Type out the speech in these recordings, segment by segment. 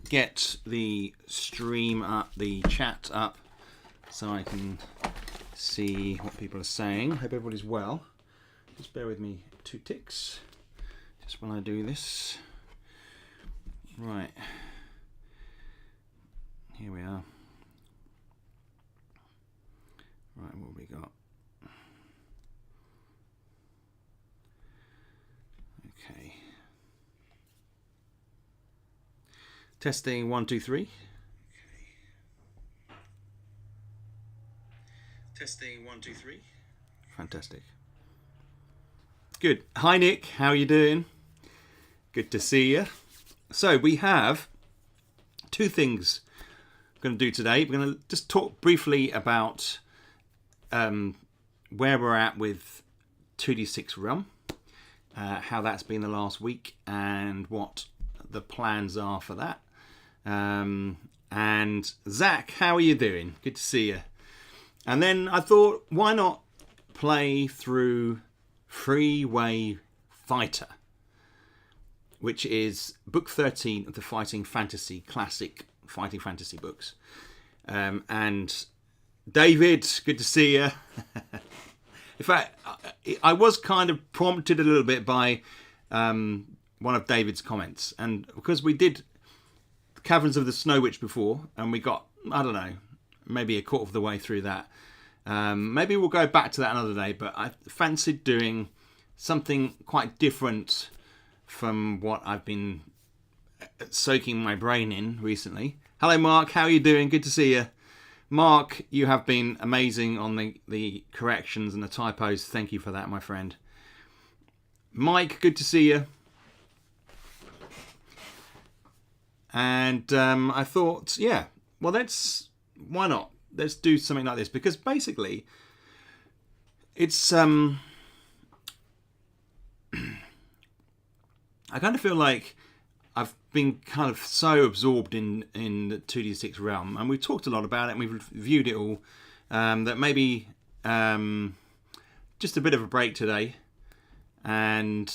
get the stream up, the chat up, so I can see what people are saying. Hope everybody's well. Just bear with me 2 ticks, just when I do this. Right. Here we are. Right, what have we got? Okay. Testing 1, 2, 3. Okay. Testing 1, 2, 3. Fantastic. Good. Hi Nick, how are you doing? Good to see you. So we have 2 things we're going to do today. We're going to just talk briefly about where we're at with 2D6 Realm, how that's been the last week, and what the plans are for that. And Zach, how are you doing? Good to see you. And then I thought, why not play through Freeway Fighter, which is book 13 of the Fighting Fantasy classic Fighting Fantasy books. And David, good to see you. In fact, I was kind of prompted a little bit by one of David's comments, and because we did Caverns of the Snow Witch before, and we got, I don't know, maybe a quarter of the way through that. Maybe we'll go back to that another day, but I fancied doing something quite different from what I've been soaking my brain in recently. Hello Mark, how are you doing? Good to see you. Mark, you have been amazing on the corrections and the typos. Thank you for that, my friend. Mike, good to see you. And I thought, yeah, well, why not? Let's do something like this, because basically it's I kind of feel like I've been kind of so absorbed in the 2D6 realm, and we've talked a lot about it and we've reviewed it all, that maybe just a bit of a break today. And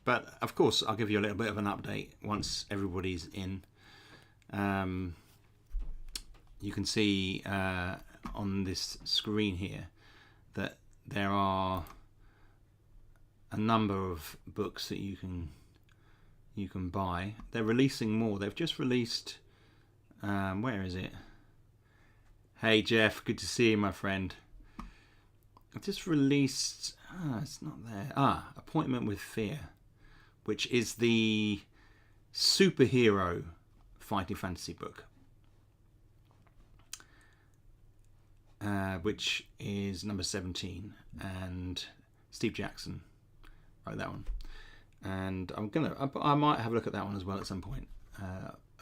but of course I'll give you a little bit of an update once everybody's in. You can see on this screen here that there are a number of books that you can buy. They're releasing more. They've just released where is it? Hey Jeff, good to see you, my friend. I've just released it's not there. Appointment with Fear, which is the superhero fighting fantasy book, which is number 17, and Steve Jackson wrote that one. And I might have a look at that one as well at some point.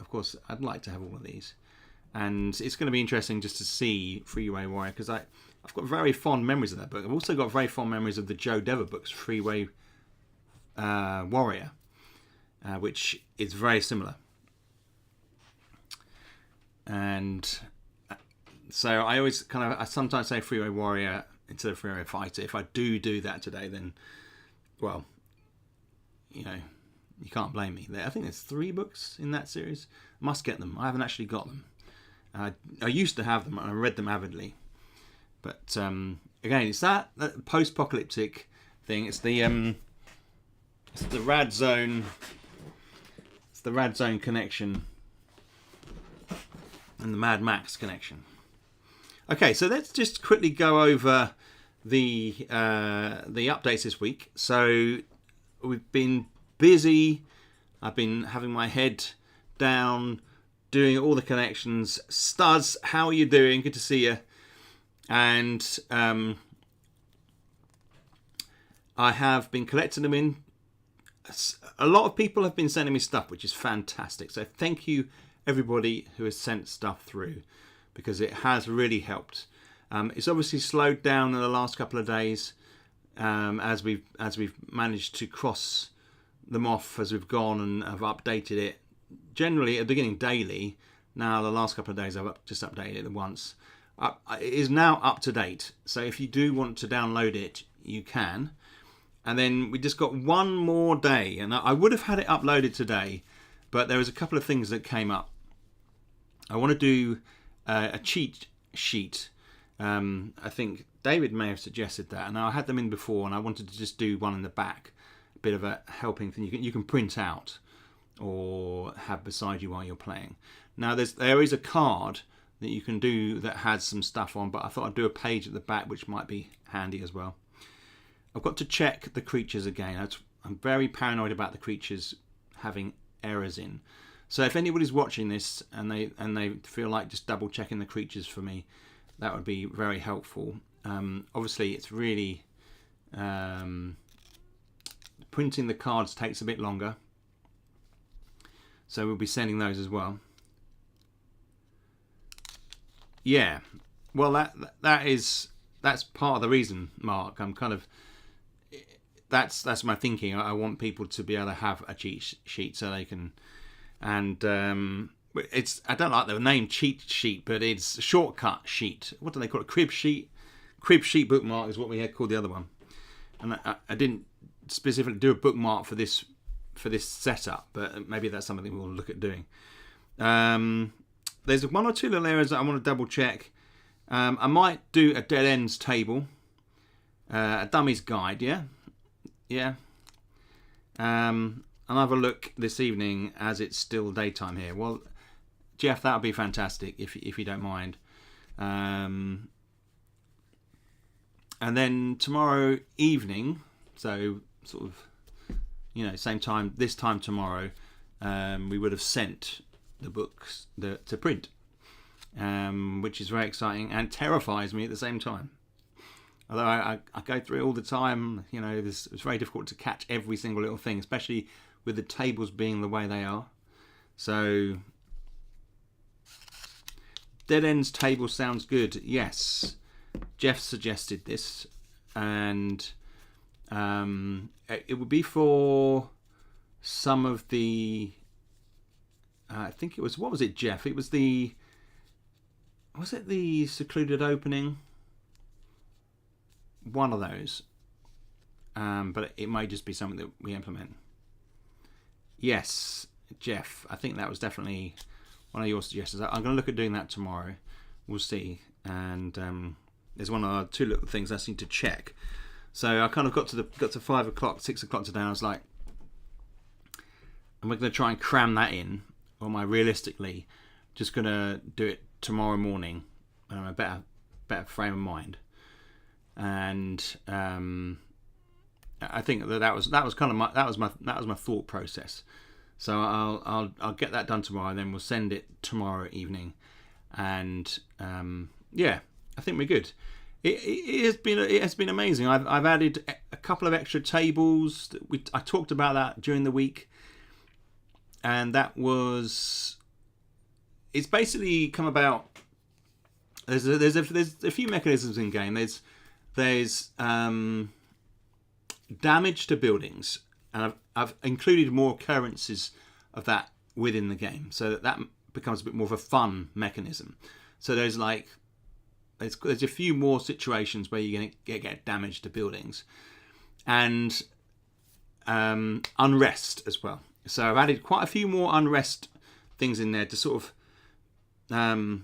Of course, I'd like to have all of these, and it's going to be interesting just to see Freeway Warrior, because I've got very fond memories of that book. I've also got very fond memories of the Joe Dever books, Freeway Warrior, which is very similar. And so I sometimes say Freeway Warrior instead of Freeway Fighter. If I do that today, then, well, you know, you can't blame me. I think there's 3 books in that series. I must get them. I haven't actually got them. I used to have them and I read them avidly. But again, it's that post-apocalyptic thing. It's the Rad Zone. It's the Rad Zone connection and the Mad Max connection. Okay, so let's just quickly go over the updates this week. So we've been busy. I've been having my head down, doing all the connections. Stuz, how are you doing? Good to see you. And I have been collecting them in. A lot of people have been sending me stuff, which is fantastic. So thank you, everybody who has sent stuff through, because it has really helped. It's obviously slowed down in the last couple of days as we've managed to cross them off as we've gone and have updated it. Generally, at the beginning, daily. Now, the last couple of days, I've just updated it once. It is now up to date. So if you do want to download it, you can. And then we just got one more day, and I would have had it uploaded today, but there was a couple of things that came up. I want to do a cheat sheet. I think David may have suggested that, and I had them in before, and I wanted to just do one in the back, a bit of a helping thing you can print out or have beside you while you're playing. Now there is a card that you can do that has some stuff on, but I thought I'd do a page at the back which might be handy as well. I've got to check the creatures again. I'm very paranoid about the creatures having errors in. So if anybody's watching this and they feel like just double checking the creatures for me, that would be very helpful. Obviously it's really printing the cards takes a bit longer, so we'll be sending those as well. Yeah, well that's part of the reason, Mark. I'm kind of that's my thinking. I want people to be able to have a cheat sheet so they can, and it's, I don't like the name cheat sheet, but it's a shortcut sheet. What do they call it? Crib sheet. Crib sheet bookmark is what we had called the other one. And I didn't specifically do a bookmark for this setup, but maybe that's something we'll look at doing. There's one or two little areas that I want to double check. I might do a dead ends table, a dummy's guide. Yeah. I'll have a look this evening as it's still daytime here. Well, Jeff, that would be fantastic if you don't mind. And then tomorrow evening, so sort of, same time, this time tomorrow, we would have sent the books to print, which is very exciting and terrifies me at the same time. Although I go through it all the time, it's very difficult to catch every single little thing, especially with the tables being the way they are. So, dead ends table sounds good. Yes, Jeff suggested this, and it would be for some of the. I think it was, what was it, Jeff? It was the secluded opening? One of those. But it might just be something that we implement. Yes, Jeff, I think that was definitely one of your suggestions. I'm going to look at doing that tomorrow. We'll see. And there's one or two little things I need to check. So I kind of got to 5 o'clock, 6 o'clock today, and I was like, am I going to try and cram that in? Or am I realistically just going to do it tomorrow morning when I'm a better frame of mind? And I think that was kind of my thought process. So I'll get that done tomorrow, and then we'll send it tomorrow evening. And I think we're good. It has been amazing. I've added a couple of extra tables. I talked about that during the week. And it's basically come about. There's a few mechanisms in game. There's damage to buildings, and I've included more occurrences of that within the game, so that becomes a bit more of a fun mechanism. So there's a few more situations where you're going to get damage to buildings, and unrest as well. So I've added quite a few more unrest things in there to sort of there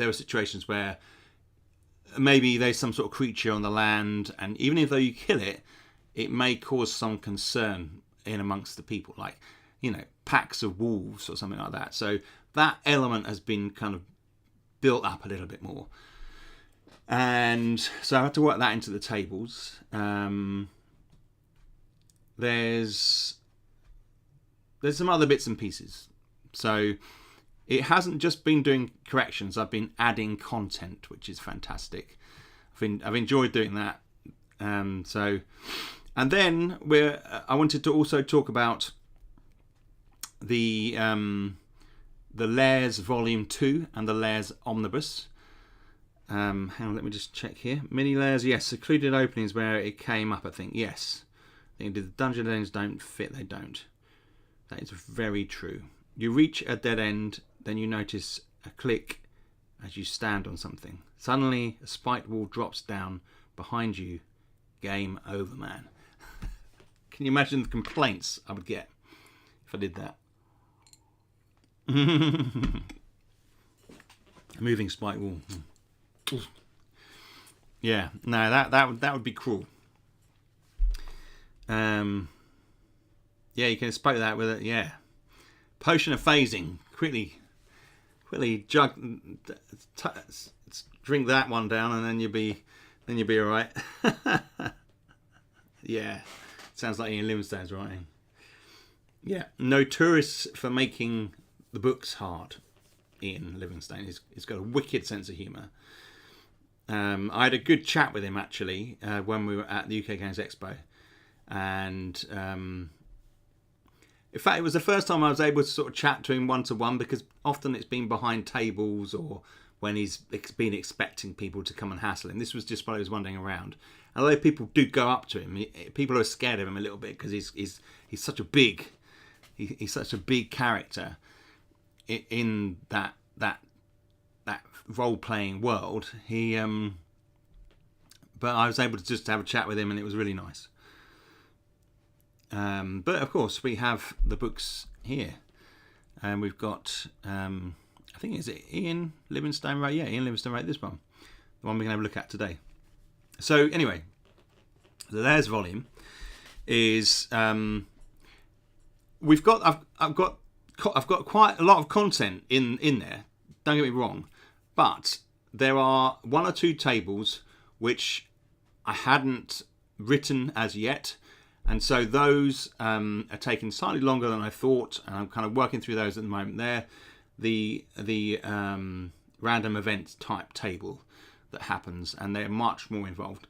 were situations where maybe there's some sort of creature on the land, and even if though you kill it, it may cause some concern in amongst the people, like packs of wolves or something like that. So that element has been kind of built up a little bit more. And so I had to work that into the tables. There's some other bits and pieces. So it hasn't just been doing corrections. I've been adding content, which is fantastic. I've enjoyed doing that. And then I wanted to also talk about the Layers Volume 2 and the Layers Omnibus. Hang on, let me just check here. Mini layers, yes. Secluded openings where it came up, I think. Yes. I think the dungeon ends don't fit, they don't. That is very true. You reach a dead end, then you notice a click as you stand on something. Suddenly, a spiked wall drops down behind you, game over, man. Can you imagine the complaints I would get if I did that? Moving spike wall. Yeah, no, that would be cruel. Yeah, you can spoke that with it. Yeah, potion of phasing. Quickly drink that one down, and then you'll be all right. Yeah, sounds like Ian Livingstone's writing. Yeah, notorious for making the books hard. Ian Livingstone. He's got a wicked sense of humour. I had a good chat with him actually when we were at the UK Games Expo, and in fact it was the first time I was able to sort of chat to him one-to-one, because often it's been behind tables or when he's been expecting people to come and hassle him. This was just while he was wandering around. Although people do go up to him, people are scared of him a little bit because he's such a big character in that role-playing world. But I was able to just have a chat with him, and it was really nice. But of course, we have the books here, and we've got I think is it Ian Livingstone, right? Yeah, Ian Livingstone wrote this one, the one we're going to have a look at today. So anyway, the Layers volume is I've got quite a lot of content in there. Don't get me wrong, but there are one or two tables which I hadn't written as yet, and so those are taking slightly longer than I thought, and I'm kind of working through those at the moment. They're the random event type table that happens, and they're much more involved,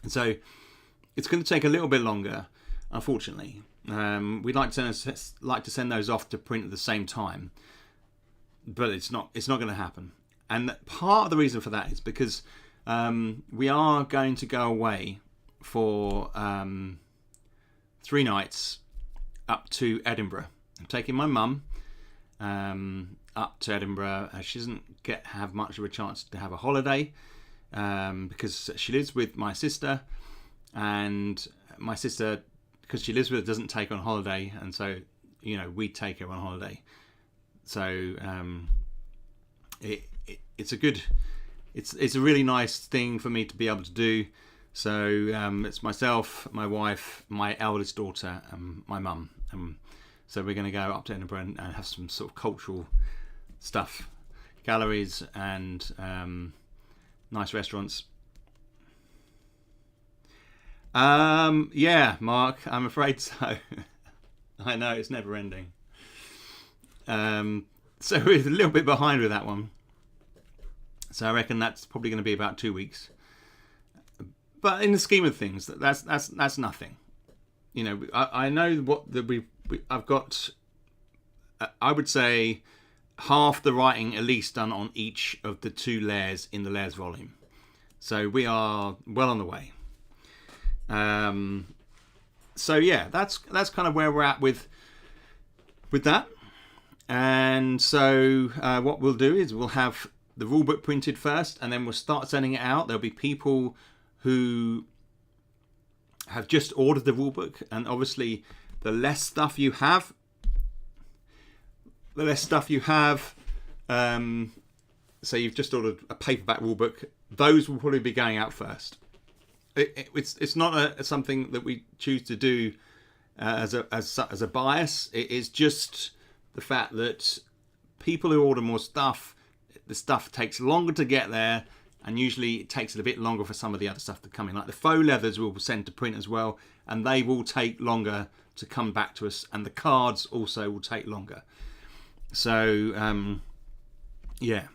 and so it's going to take a little bit longer, unfortunately. We'd like to send those off to print at the same time, but it's not going to happen. And part of the reason for that is because we are going to go away for 3 nights up to Edinburgh. I'm taking my mum up to Edinburgh. She doesn't have much of a chance to have a holiday because she lives with my sister, and my sister, because she lives with her, doesn't take her on holiday, and so we take her on holiday. So it's a really nice thing for me to be able to do. So it's myself, my wife, my eldest daughter, and my mum. So we're going to go up to Edinburgh and have some sort of cultural stuff, galleries and nice restaurants. Yeah, Mark, I'm afraid so. I know, it's never ending. So we're a little bit behind with that one. So I reckon that's probably going to be about 2 weeks. But in the scheme of things, that's nothing. I know what I've got. I would say half the writing at least done on each of the 2 layers in the Layers volume. So we are well on the way. So yeah, that's kind of where we're at with that. And so what we'll do is we'll have the rulebook printed first, and then we'll start sending it out. There'll be people who have just ordered the rulebook, and obviously the less stuff you have, so you've just ordered a paperback rulebook, those will probably be going out first. It's not something that we choose to do as a bias. It is just the fact that people who order more stuff, the stuff takes longer to get there, and usually it takes it a bit longer for some of the other stuff to come in. Like the faux leathers we'll send to print as well, and they will take longer to come back to us, and the cards also will take longer. So yeah.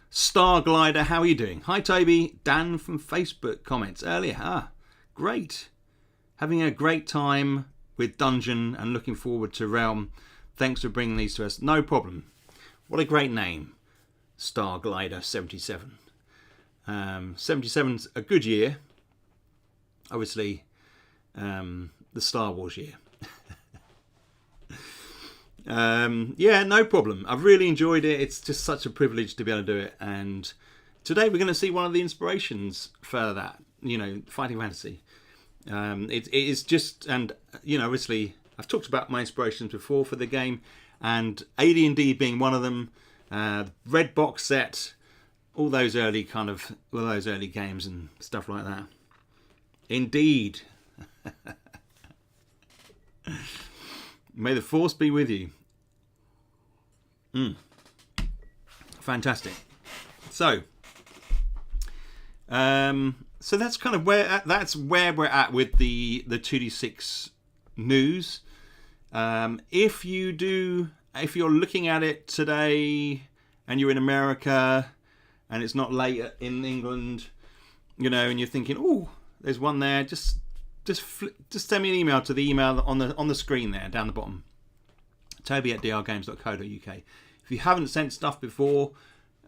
Star Glider, how are you doing? Hi Toby, Dan from Facebook comments earlier. Great. Having a great time with Dungeon and looking forward to Realm. Thanks for bringing these to us. No problem. What a great name. Star Glider 77. 77's a good year. Obviously, the Star Wars year. Yeah, no problem. I've really enjoyed it. It's just such a privilege to be able to do it. And today we're going to see one of the inspirations for that. fighting fantasy. It is just, and obviously I've talked about my inspirations before for the game, and AD&D being one of them. Red box set, all those early games and stuff like that. Indeed. May the force be with you. Fantastic. So that's kind of where we're at with the 2D6 news. If you're looking at it today and you're in America and it's not late in England, and you're thinking, oh, there's one there, just send me an email to the email on the screen there down the bottom, toby@drgames.co.uk. If you haven't sent stuff before,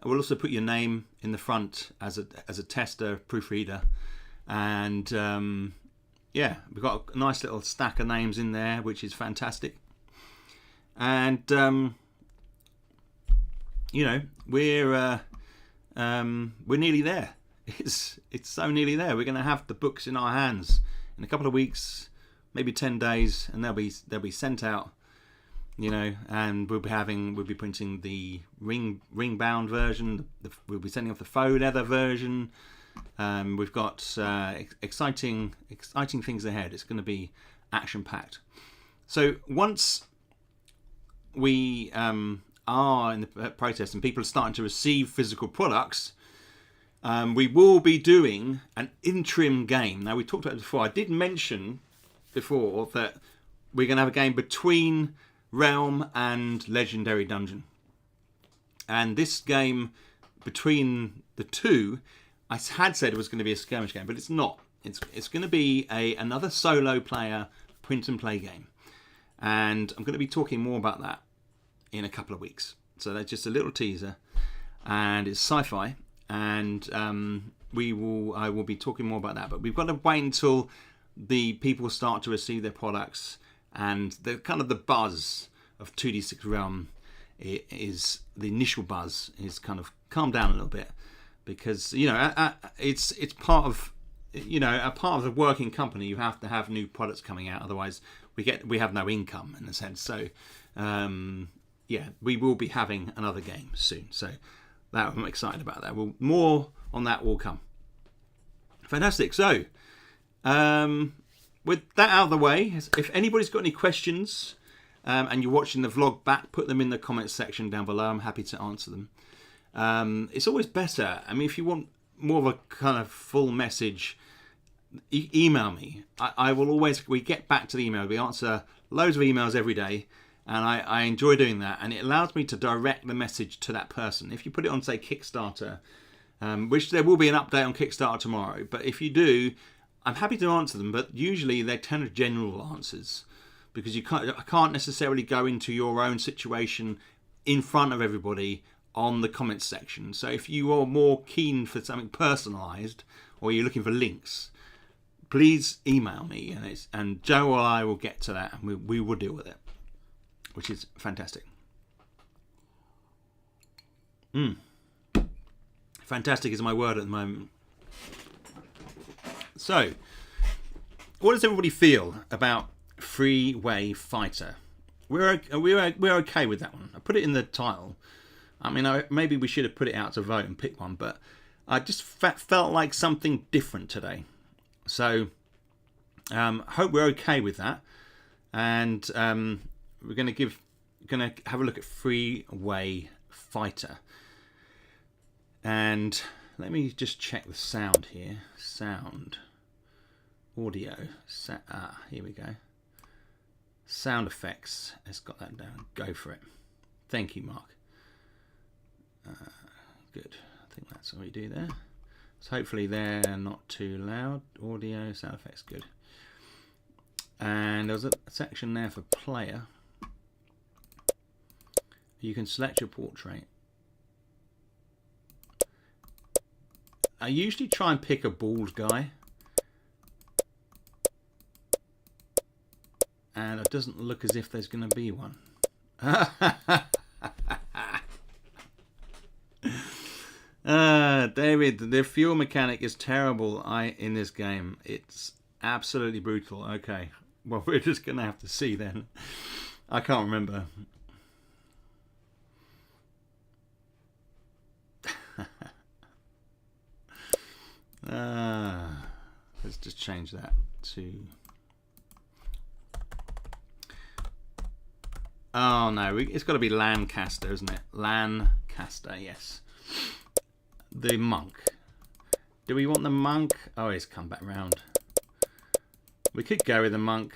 we'll also put your name in the front as a tester, proofreader, and we've got a nice little stack of names in there, which is fantastic. And we're nearly there. It's so nearly there. We're going to have the books in our hands in a couple of weeks, maybe 10 days, and they'll be sent out. And we'll be printing the ring bound version. We'll be sending off the faux leather version. We've got exciting things ahead. It's going to be action packed. So once we are in the process and people are starting to receive physical products, we will be doing an interim game. Now, we talked about it before. I did mention before that we're going to have a game between Realm and Legendary Dungeon. And this game between the two, I had said it was going to be a skirmish game, but it's not. It's going to be another solo player print and play game. And I'm going to be talking more about that in a couple of weeks. So that's just a little teaser. And it's sci-fi. And I will be talking more about that. But we've got to wait until the people start to receive their products, and the kind of the buzz of 2D6 Realm is the initial buzz is kind of calmed down a little bit, because it's part of a part of the working company. You have to have new products coming out, otherwise we have no income in a sense. So we will be having another game soon. So that I'm excited about that. More on that will come. Fantastic. So with that out of the way, if anybody's got any questions and you're watching the vlog back, put them in the comments section down below. I'm happy to answer them. It's always better. I mean, if you want more of a kind of full message, email me. We get back to the email. We answer loads of emails every day, and I enjoy doing that. And it allows me to direct the message to that person. If you put it on, say, Kickstarter, which there will be an update on Kickstarter tomorrow, but if you do, I'm happy to answer them, but usually they're kind of general answers, because I can't necessarily go into your own situation in front of everybody on the comments section. So if you are more keen for something personalised, or you're looking for links, please email me, and Joe or I will get to that, and we will deal with it, which is fantastic. Fantastic is my word at the moment. So, what does everybody feel about Freeway Fighter? We're okay with that one. I put it in the title. I mean, maybe we should have put it out to vote and pick one, but I just felt like something different today. So, hope we're okay with that. And we're going to have a look at Freeway Fighter. And let me just check the sound here. Sound. Audio. Here we go. Sound effects. Let's got that down. Go for it. Thank you, Mark. Good. I think that's what we do there. So hopefully they're not too loud. Audio, sound effects, good. And there's a section there for player. You can select your portrait. I usually try and pick a bald guy, and it doesn't look as if there's going to be one. There David, the fuel mechanic is terrible in this game. It's absolutely brutal. Okay. Well, we're just going to have to see then. I can't remember. Let's just change that to... Oh no, it's got to be Lancaster, isn't it? Lancaster, yes. The monk. Do we want the monk? Oh, he's come back round. We could go with the monk.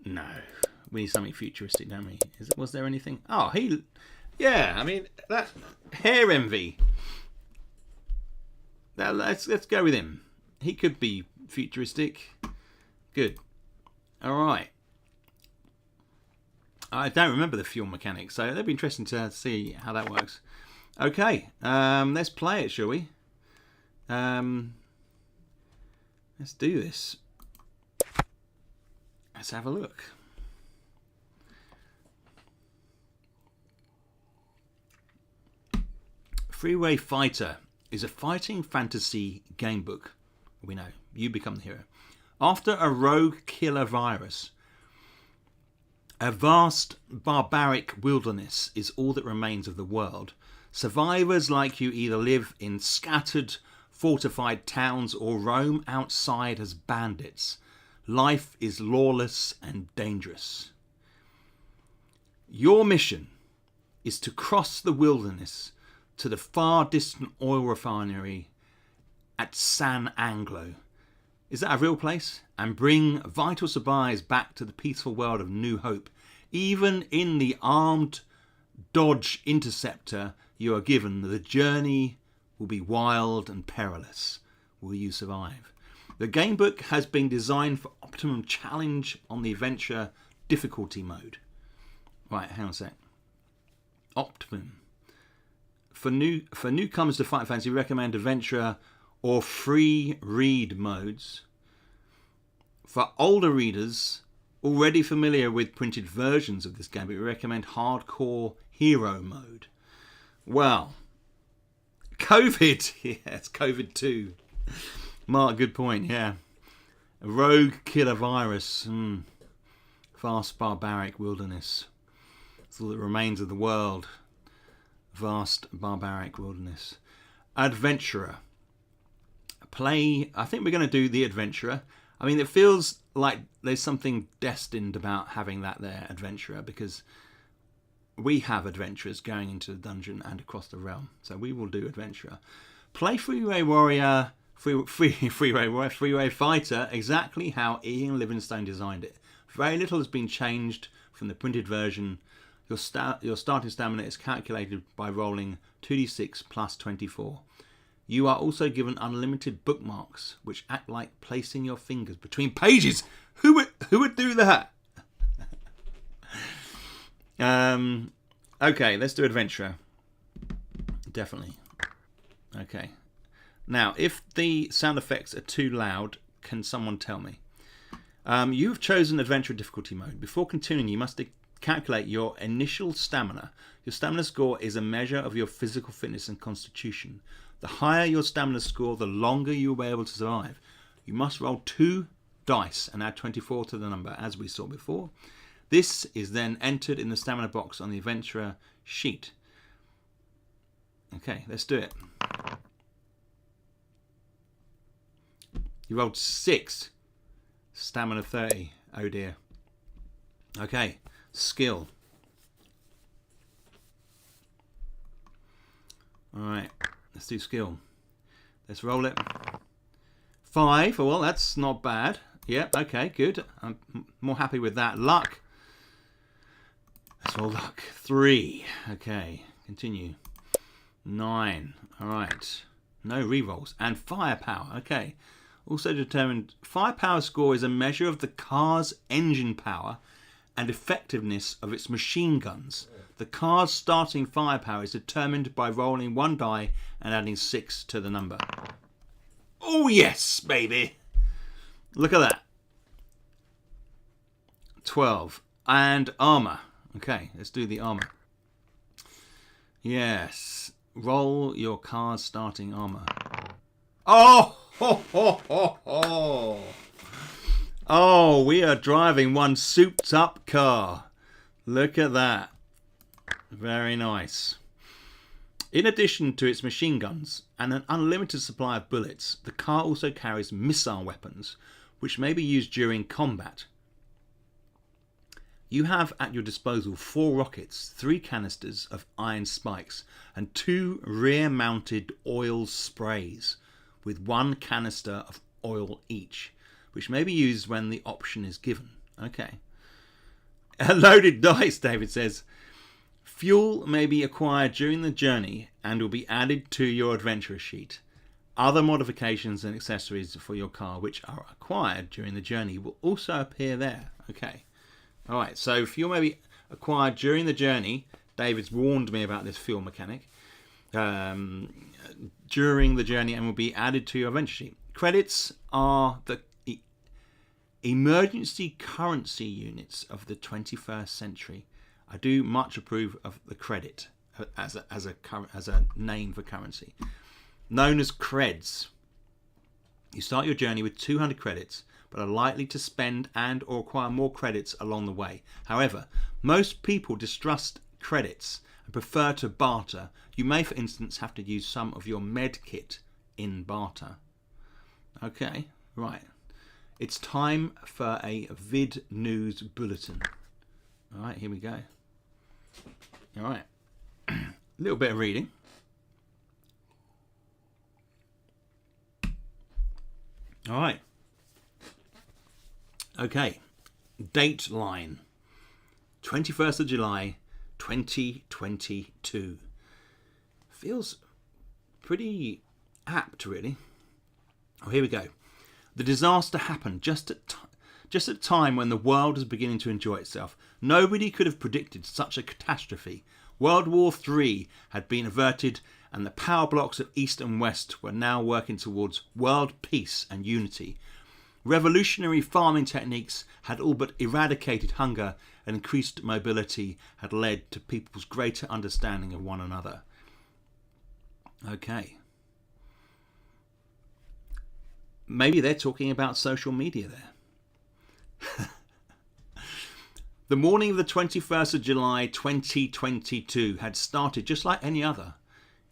No, we need something futuristic, don't we? Was there anything? Oh, yeah. I mean, that hair envy. Let's go with him. He could be futuristic. Good. All right. I don't remember the fuel mechanics, so it'll be interesting to see how that works. Okay, let's play it, shall we? Let's do this. Let's have a look. Freeway Fighter is a fighting fantasy gamebook. We know, you become the hero. After a rogue killer virus, a vast barbaric wilderness is all that remains of the world. Survivors like you either live in scattered, fortified towns or roam outside as bandits. Life is lawless and dangerous. Your mission is to cross the wilderness to the far distant oil refinery at San Anglo. Is that a real place? And bring vital supplies back to the peaceful world of New Hope. Even in the armed Dodge Interceptor you are given, the journey will be wild and perilous. Will you survive? The gamebook has been designed for optimum challenge on the adventure difficulty mode. Right, hang on a sec. Optimum. For newcomers to Fighting Fantasy, we recommend adventure or free read modes. For older readers already familiar with printed versions of this game, we recommend hardcore hero mode. Well, COVID. Yeah, it's COVID 2. Mark, good point, yeah. A rogue killer virus. Vast barbaric wilderness. It's all that remains of the world. Vast barbaric wilderness. Adventurer. I think we're going to do the adventurer. I mean, it feels like there's something destined about having that there, adventurer, because we have adventurers going into the dungeon and across the realm. So we will do adventurer. Play Freeway Warrior, Freeway Warrior, Freeway Fighter, exactly how Ian Livingstone designed it. Very little has been changed from the printed version. Your starting stamina is calculated by rolling 2d6 plus 24. You are also given unlimited bookmarks, which act like placing your fingers between pages. Who would do that? Okay, let's do adventurer. Definitely. Okay. Now, if the sound effects are too loud, can someone tell me? You have chosen adventure difficulty mode. Before continuing, you must calculate your initial stamina. Your stamina score is a measure of your physical fitness and constitution. The higher your stamina score, the longer you will be able to survive. You must roll 2 dice and add 24 to the number, as we saw before. This is then entered in the stamina box on the adventurer sheet. Okay, let's do it. You rolled 6. Stamina 30. Oh dear. Okay, skill. Alright, let's do skill. Let's roll it. 5. Well, that's not bad. Yep, okay, good. I'm more happy with that. Luck. Let's roll luck. 3. Okay, continue. 9. Alright. No rerolls. And firepower. Okay. Also determined, firepower score is a measure of the car's engine power and effectiveness of its machine guns. The car's starting firepower is determined by rolling 1 die and adding 6 to the number. Oh yes, baby! Look at that. 12. And armour. Okay, let's do the armour. Yes. roll your car's starting armor. Oh, ho, ho, ho, ho. Oh, we are driving one souped up car. Look at that. Very nice. In addition to its machine guns and an unlimited supply of bullets, the car also carries missile weapons, which may be used during combat. You have at your disposal 4 rockets, 3 canisters of iron spikes, and 2 rear-mounted oil sprays, with 1 canister of oil each, which may be used when the option is given. Okay. Loaded dice, David says. Fuel may be acquired during the journey and will be added to your adventurer sheet. Other modifications and accessories for your car which are acquired during the journey will also appear there. Okay. Alright, so fuel may be acquired during the journey. David's warned me about this fuel mechanic. During the journey and will be added to your adventure sheet. Credits are the emergency currency units of the 21st century. I do much approve of the credit as a name for currency. Known as creds. You start your journey with 200 credits, but are likely to spend and or acquire more credits along the way. However, most people distrust credits and prefer to barter. You may, for instance, have to use some of your med kit in barter. Okay, right. It's time for a vid news bulletin. All right, here we go. All right. A little bit of reading. All right. Okay. Dateline. 21st of July, 2022. Feels pretty apt, really. Oh, here we go. The disaster happened just at a time when the world was beginning to enjoy itself. Nobody could have predicted such a catastrophe. World War III had been averted, and the power blocks of East and West were now working towards world peace and unity. Revolutionary farming techniques had all but eradicated hunger, and increased mobility had led to people's greater understanding of one another. Okay. Maybe they're talking about social media there. The morning of the 21st of July 2022 had started just like any other.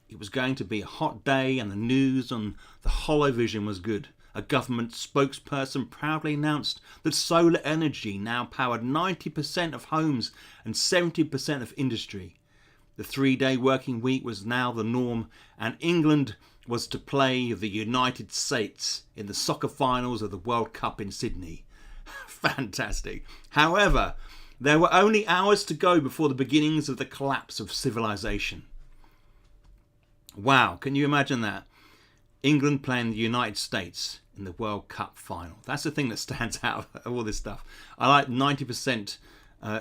It was going to be a hot day and the news on the holovision was good. A government spokesperson proudly announced that solar energy now powered 90% of homes and 70% of industry. The 3-day working week was now the norm, and England was to play the United States in the soccer finals of the World Cup in Sydney. Fantastic. However, there were only hours to go before the beginnings of the collapse of civilization. Wow, can you imagine that? England playing the United States in the World Cup final. That's the thing that stands out of all this stuff. I like 90%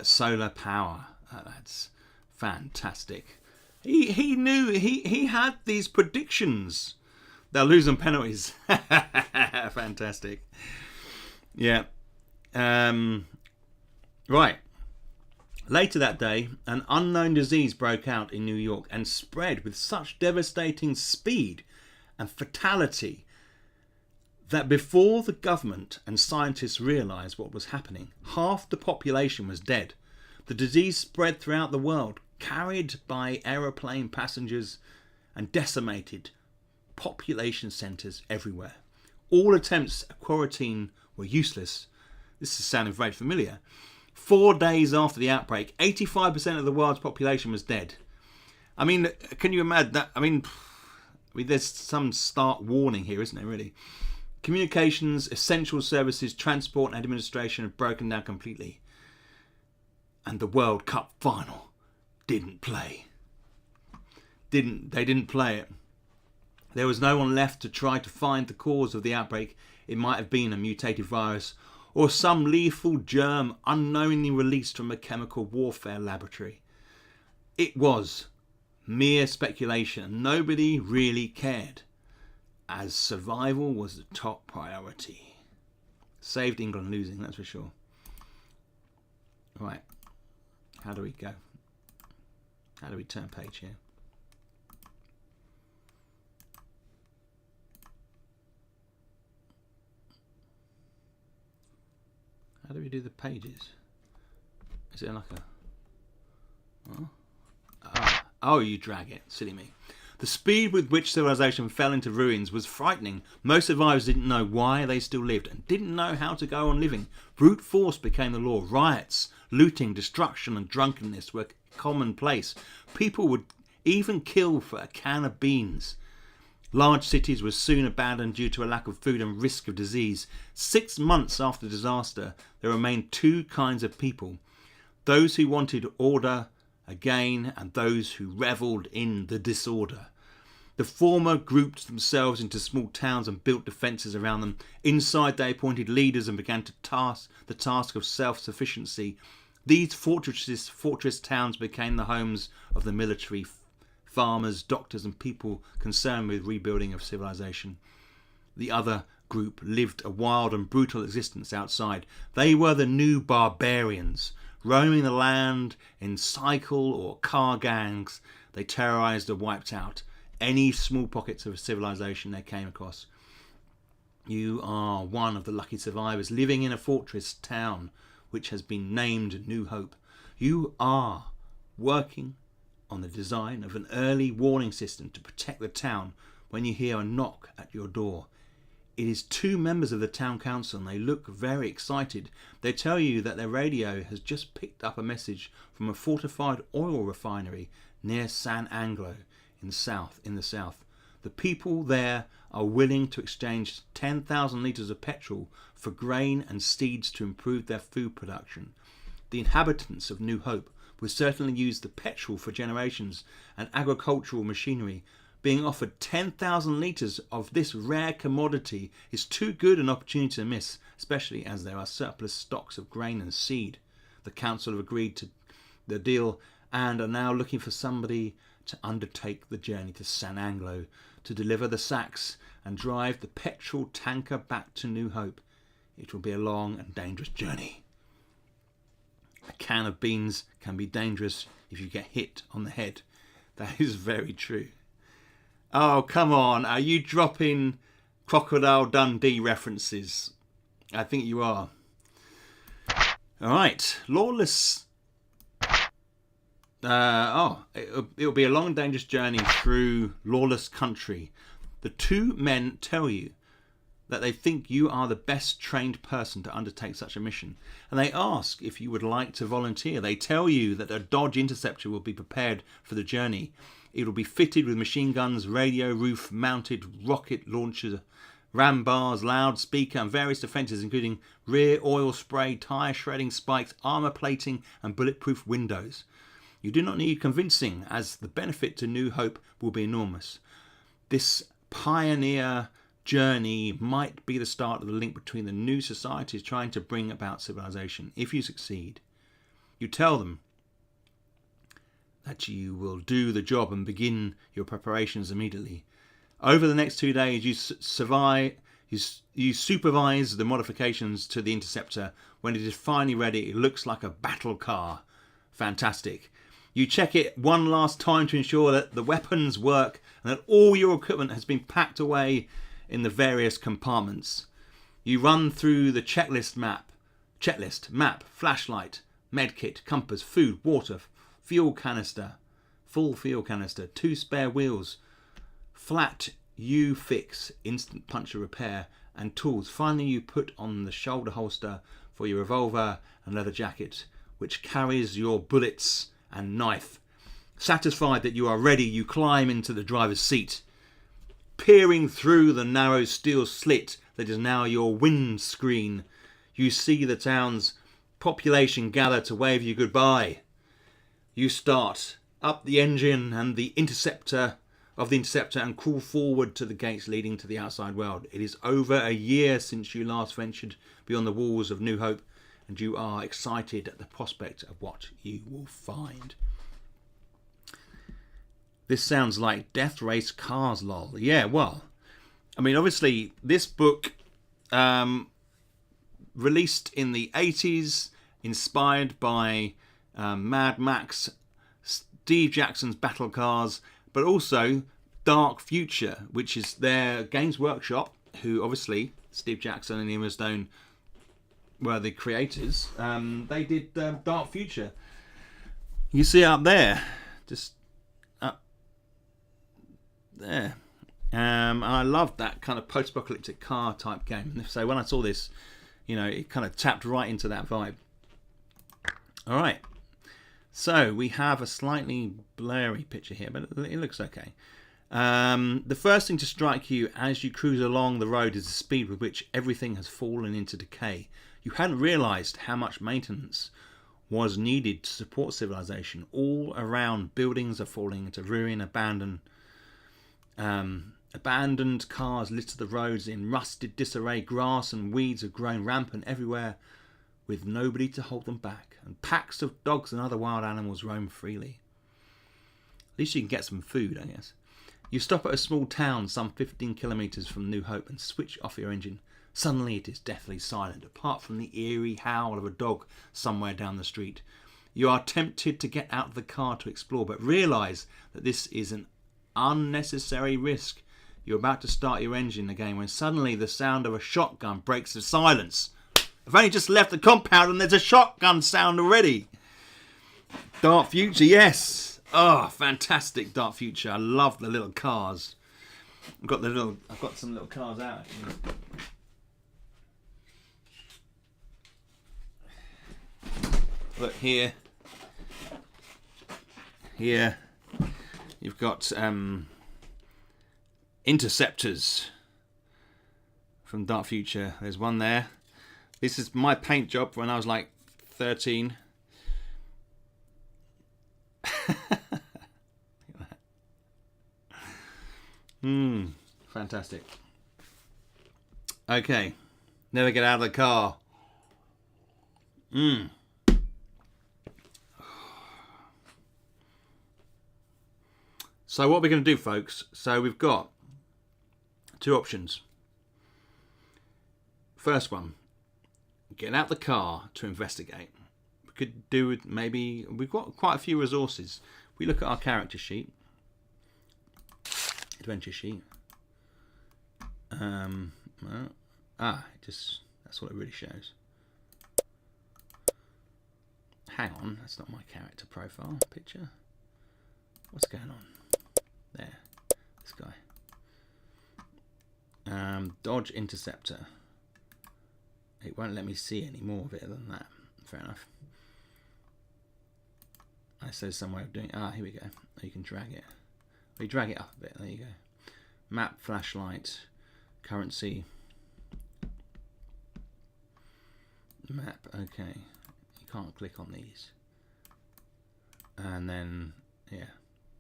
solar power. That's fantastic. He knew, he had these predictions. They'll lose on penalties. Fantastic. Yeah. Right. Later that day, an unknown disease broke out in New York and spread with such devastating speed and fatality that before the government and scientists realised what was happening, half the population was dead. The disease spread throughout the world, carried by aeroplane passengers, and decimated population centres everywhere. All attempts at quarantine were useless. This is sounding very familiar. 4 days after the outbreak, 85% of the world's population was dead. I mean, can you imagine that? I mean, there's some stark warning here, isn't there, really? Communications, essential services, transport and administration have broken down completely. And the World Cup final didn't play. They didn't play it. There was no one left to try to find the cause of the outbreak. It might have been a mutated virus or some lethal germ unknowingly released from a chemical warfare laboratory. It was mere speculation. Nobody really cared, as survival was the top priority. Saved England losing, that's for sure. Right, how do we go? How do we turn page here? How do we do the pages? Is it like a... Oh, you drag it. Silly me. The speed with which civilization fell into ruins was frightening. Most survivors didn't know why they still lived and didn't know how to go on living. Brute force became the law. Riots, looting, destruction and drunkenness were commonplace. People would even kill for a can of beans. Large cities were soon abandoned due to a lack of food and risk of disease. 6 months after the disaster, there remained two kinds of people. Those who wanted order again and those who revelled in the disorder. The former grouped themselves into small towns and built defences around them. Inside they appointed leaders and began to the task of self-sufficiency. These fortress towns became the homes of the military, farmers, doctors and people concerned with rebuilding of civilization. The other group lived a wild and brutal existence outside. They were the new barbarians, roaming the land in cycle or car gangs. They terrorized or wiped out any small pockets of civilization they came across. You are one of the lucky survivors living in a fortress town which has been named New Hope. You are working on the design of an early warning system to protect the town when you hear a knock at your door. It is 2 members of the town council and they look very excited. They tell you that their radio has just picked up a message from a fortified oil refinery near San Anglo in the south. The people there are willing to exchange 10,000 litres of petrol for grain and seeds to improve their food production. The inhabitants of New Hope will certainly use the petrol for generations and agricultural machinery. Being offered 10,000 litres of this rare commodity is too good an opportunity to miss, especially as there are surplus stocks of grain and seed. The council have agreed to the deal and are now looking for somebody to undertake the journey to San Anglo to deliver the sacks and drive the petrol tanker back to New Hope. It will be a long and dangerous journey. A can of beans can be dangerous if you get hit on the head. That is very true. Oh, come on. Are you dropping Crocodile Dundee references? I think you are. All right. Lawless. It'll be a long and dangerous journey through lawless country. The 2 men tell you that they think you are the best trained person to undertake such a mission, and they ask if you would like to volunteer. They tell you that a Dodge Interceptor will be prepared for the journey. It will be fitted with machine guns, radio, roof mounted rocket launcher, ram bars, loudspeaker and various defences including rear oil spray, tyre shredding spikes, armour plating and bulletproof windows. You do not need convincing, as the benefit to New Hope will be enormous. This pioneer journey might be the start of the link between the new societies trying to bring about civilization. If you succeed, you tell them that you will do the job and begin your preparations immediately. Over the next 2 days, you supervise the modifications to the Interceptor. When it is finally ready, it looks like a battle car. Fantastic. You check it one last time to ensure that the weapons work and that all your equipment has been packed away in the various compartments. You run through the checklist, map, flashlight, medkit, compass, food, water, full fuel canister, 2 spare wheels, flat U-fix, instant puncture repair and tools. Finally you put on the shoulder holster for your revolver and leather jacket, which carries your bullets and knife. Satisfied that you are ready, you climb into the driver's seat. Peering through the narrow steel slit that is now your windscreen, you see the town's population gather to wave you goodbye. You start up the engine and the interceptor and crawl forward to the gates leading to the outside world. It is over a year since you last ventured beyond the walls of New Hope, and you are excited at the prospect of what you will find. This sounds like Death Race Cars, lol. Yeah, well, I mean, obviously, this book released in the 80s, inspired by Mad Max, Steve Jackson's Battle Cars, but also Dark Future, which is their Games Workshop, who obviously, Steve Jackson and Emma Stone, were the creators. They did Dark Future. You see up there, just up there. And I loved that kind of post-apocalyptic car type game. So when I saw this, you know, it kind of tapped right into that vibe. All right. So we have a slightly blurry picture here, but it looks okay. The first thing to strike you as you cruise along the road is the speed with which everything has fallen into decay. You hadn't realised how much maintenance was needed to support civilization. All around, buildings are falling into ruin, abandoned cars litter the roads in rusted disarray. Grass and weeds have grown rampant everywhere, with nobody to hold them back. And packs of dogs and other wild animals roam freely. At least you can get some food, I guess. You stop at a small town some 15 kilometres from New Hope and switch off your engine. Suddenly it is deathly silent, apart from the eerie howl of a dog somewhere down the street. You are tempted to get out of the car to explore, but realise that this is an unnecessary risk. You're about to start your engine again when suddenly the sound of a shotgun breaks the silence. I've only just left the compound and there's a shotgun sound already. Dark Future, yes. Oh, fantastic Dark Future. I love the little cars. I've got some little cars out actually. Look here. Here you've got interceptors from Dark Future. There's one there. This is my paint job when I was like 13. Fantastic. Okay. Never get out of the car. So what we're going to do, folks, so we've got two options. First one, get out the car to investigate. We could do with maybe, we've got quite a few resources. We look at our character sheet, adventure sheet. That's what it really shows. Hang on, that's not my character profile picture. What's going on? There, this guy. Dodge Interceptor. It won't let me see any more of it than that. Fair enough. I said some way of doing. Here we go. You can drag it. You drag it up a bit. There you go. Map, flashlight, currency. Map. Okay. You can't click on these. And then, yeah,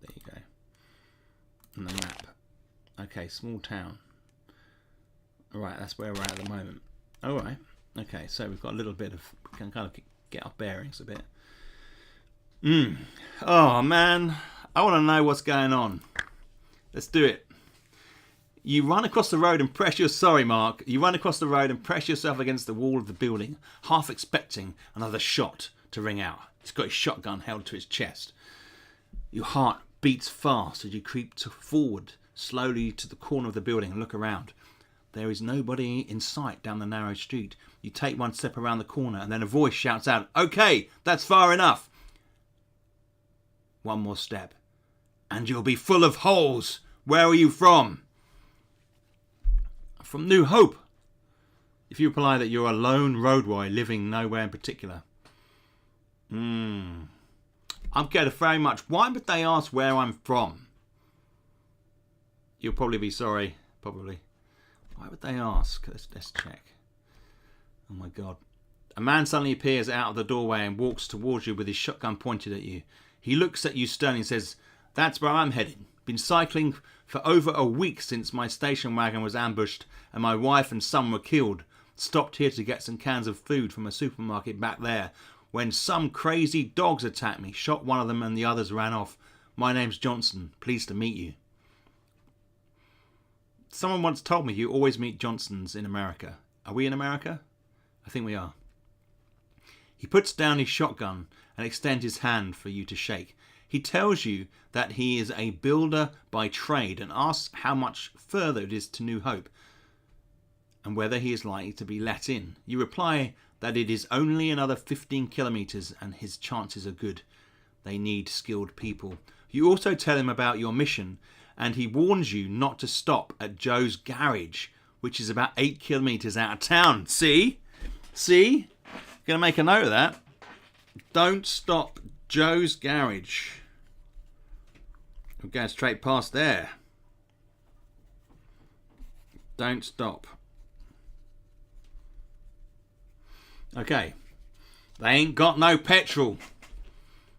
there you go. And the map. Okay, small town. Alright, that's where we're at the moment. Alright. Okay, so we've got a little bit of, we can kind of get our bearings a bit. Oh man, I want to know what's going on. Let's do it. You run across the road and press your, sorry Mark, you run across the road and press yourself against the wall of the building, half expecting another shot to ring out. It's got his shotgun held to his chest. Your heart beats fast as you creep forward slowly to the corner of the building and look around. There is nobody in sight down the narrow street. You take one step around the corner and then a voice shouts out, "Okay, that's far enough." One more step and you'll be full of holes. Where are you from? From New Hope. If you reply that you're a lone road boy living nowhere in particular. I'm getting very much. Why would they ask where I'm from? You'll probably be sorry. Probably. Why would they ask? Let's check. Oh my god. A man suddenly appears out of the doorway and walks towards you with his shotgun pointed at you. He looks at you sternly and says, "That's where I'm heading. Been cycling for over a week since my station wagon was ambushed and my wife and son were killed. Stopped here to get some cans of food from a supermarket back there when some crazy dogs attacked me. Shot one of them and the others ran off. My name's Johnson. Pleased to meet you." Someone once told me you always meet Johnsons in America. Are we in America? I think we are. He puts down his shotgun and extends his hand for you to shake. He tells you that he is a builder by trade and asks how much further it is to New Hope and whether he is likely to be let in. You reply that it is only another 15 kilometers and his chances are good. They need skilled people. You also tell him about your mission, and he warns you not to stop at Joe's garage, which is about 8 kilometers out of town. See? See? Gonna make a note of that. Don't stop Joe's garage. We're going straight past there. Don't stop. Okay. They ain't got no petrol.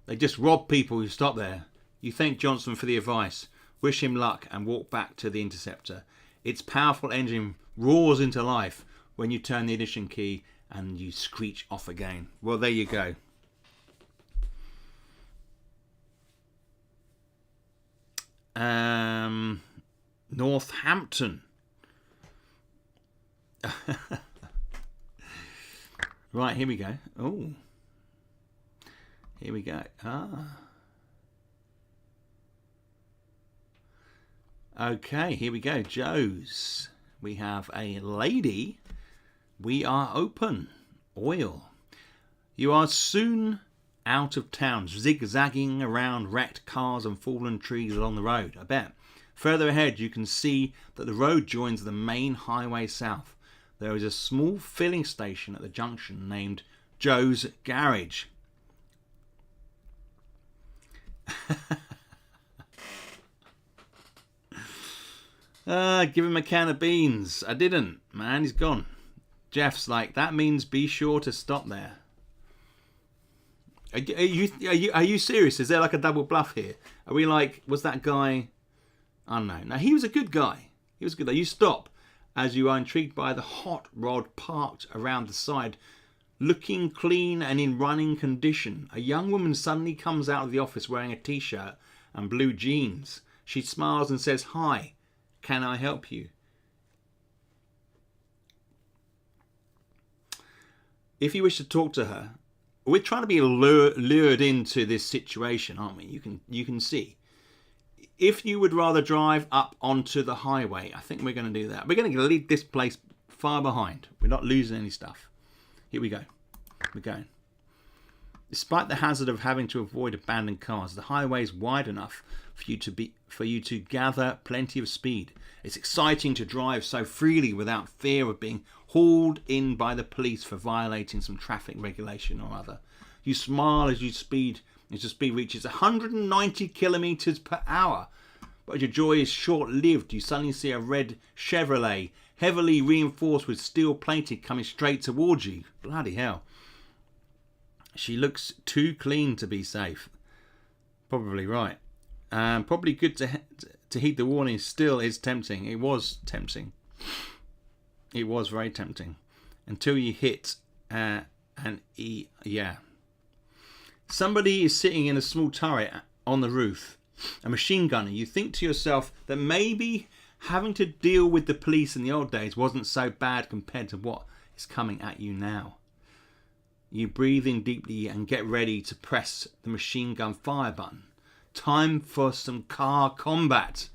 They just rob people who stop there. You thank Johnson for the advice, wish him luck, and walk back to the Interceptor. Its powerful engine roars into life when you turn the ignition key and you screech off again. Well, there you go. Northampton. Right, here we go. Oh. Here we go. Okay, here we go. Joe's. We have a lady. We are open. Oil. You are soon out of town, zigzagging around wrecked cars and fallen trees along the road, I bet. Further ahead, you can see that the road joins the main highway south. There is a small filling station at the junction named Joe's Garage. Give him a can of beans. I didn't, man. He's gone. Jeff's like, that means be sure to stop there. Are you serious? Is there like a double bluff here? Are we like, was that guy? I don't know. No, he was a good guy. He was good. You stop as you are intrigued by the hot rod parked around the side, looking clean and in running condition. A young woman suddenly comes out of the office wearing a t-shirt and blue jeans. She smiles and says, "Hi, can I help you?" If you wish to talk to her, we're trying to be lured into this situation, aren't we? You can see. If you would rather drive up onto the highway, I think we're going to do that. We're going to leave this place far behind. We're not losing any stuff. Here we go. We're going. Despite the hazard of having to avoid abandoned cars, the highway is wide enough for you to gather plenty of speed. It's exciting to drive so freely without fear of being hauled in by the police for violating some traffic regulation or other. You smile as your speed reaches 190 kilometers per hour. But your joy is short-lived. You suddenly see a red Chevrolet, heavily reinforced with steel plating, coming straight towards you. Bloody hell. She looks too clean to be safe. Probably right. Probably good to heed the warning. Still is tempting. It was tempting. It was very tempting. Until you hit yeah. Somebody is sitting in a small turret on the roof. A machine gunner. You think to yourself that maybe having to deal with the police in the old days wasn't so bad compared to what is coming at you now. You breathe in deeply and get ready to press the machine gun fire button. Time for some car combat.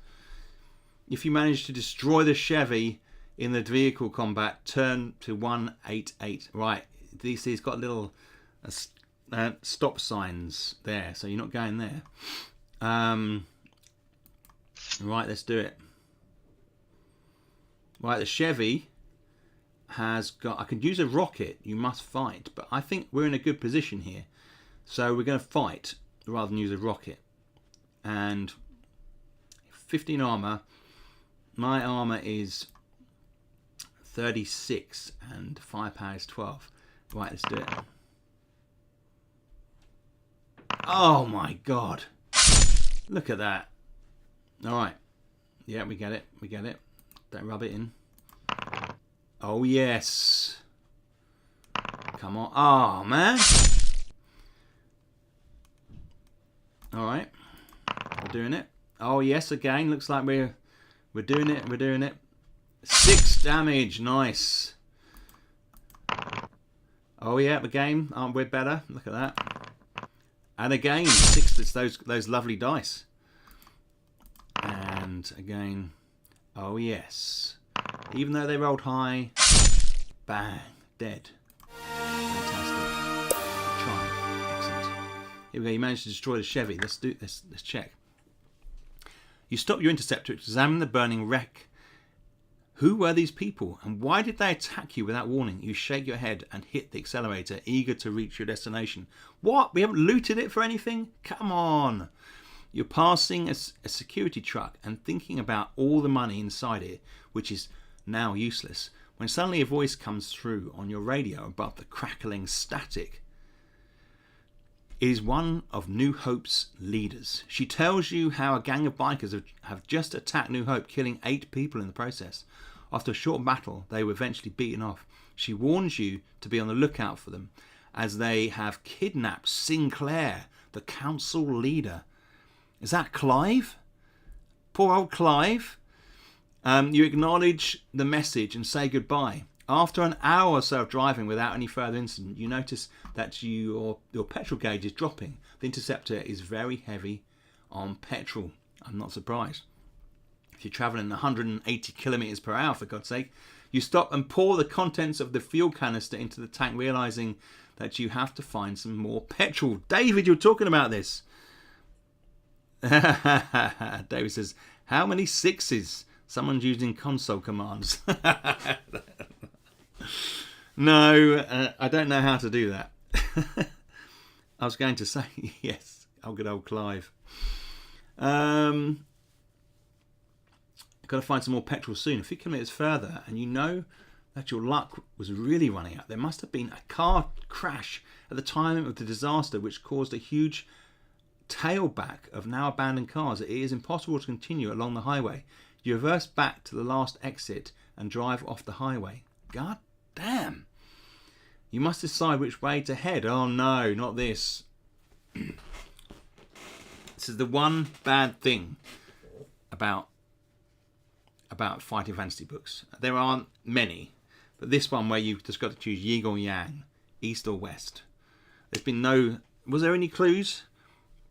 If you manage to destroy the Chevy in the vehicle combat, turn to 188. Right, he's got little stop signs there, so you're not going there. Right, let's do it. Right, the Chevy has got... I could use a rocket. You must fight. But I think we're in a good position here. So we're going to fight rather than use a rocket. And 15 armor. My armor is 36 and firepower is 12. Right, let's do it. Oh my god. Look at that. Alright. Yeah, we get it. We get it. Don't rub it in. Oh yes. Come on. Oh man. Alright. We're doing it. Oh yes, again. Looks like we're doing it. We're doing it. 6 damage. Nice. Oh yeah, again. Aren't we better? Look at that. And again, 6. It's those lovely dice. And again. Oh yes. Even though they rolled high. Bang. Dead. we go. You managed to destroy the Chevy. Let's check. You stop your interceptor to examine the burning wreck. Who were these people, and why did they attack you without warning? You shake your head and hit the accelerator, eager to reach your destination. What? We haven't looted it for anything? Come on. You're passing a security truck and thinking about all the money inside it, which is now useless, when suddenly a voice comes through on your radio above the crackling static. It is one of New Hope's leaders. She tells you how a gang of bikers have just attacked New Hope, killing 8 people in the process. After a short battle, they were eventually beaten off. She warns you to be on the lookout for them, as they have kidnapped Sinclair, the council leader. Is that Clive? Poor old Clive. You acknowledge the message and say goodbye. After an hour or so of driving without any further incident, you notice that your petrol gauge is dropping. The Interceptor is very heavy on petrol. I'm not surprised. If you're travelling 180 kilometres per hour, for God's sake, you stop and pour the contents of the fuel canister into the tank, realising that you have to find some more petrol. David, you're talking about this. David says, how many 6s? Someone's using console commands. No, I don't know how to do that. I was going to say, yes, oh, good old Clive. Got to find some more petrol soon. A few kilometres further, and you know that your luck was really running out. There must have been a car crash at the time of the disaster, which caused a huge tailback of now abandoned cars. It is impossible to continue along the highway. You reverse back to the last exit and drive off the highway. God damn. You must decide which way to head. Oh no, not this. This is the one bad thing about fighting fantasy books. There aren't many, but this one where you've just got to choose yin or yang, east or west. There's been no... Was there any clues?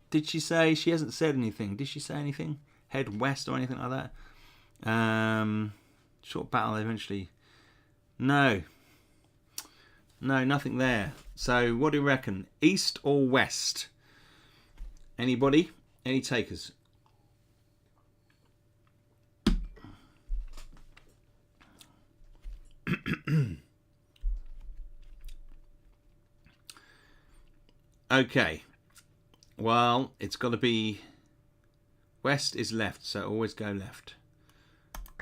Did she say... She hasn't said anything. Did she say anything? Head west or anything like that? Short battle eventually. No, nothing there. So what do you reckon? East or west? Anybody? Any takers? Okay. Well, it's got to be... West is left, so always go left.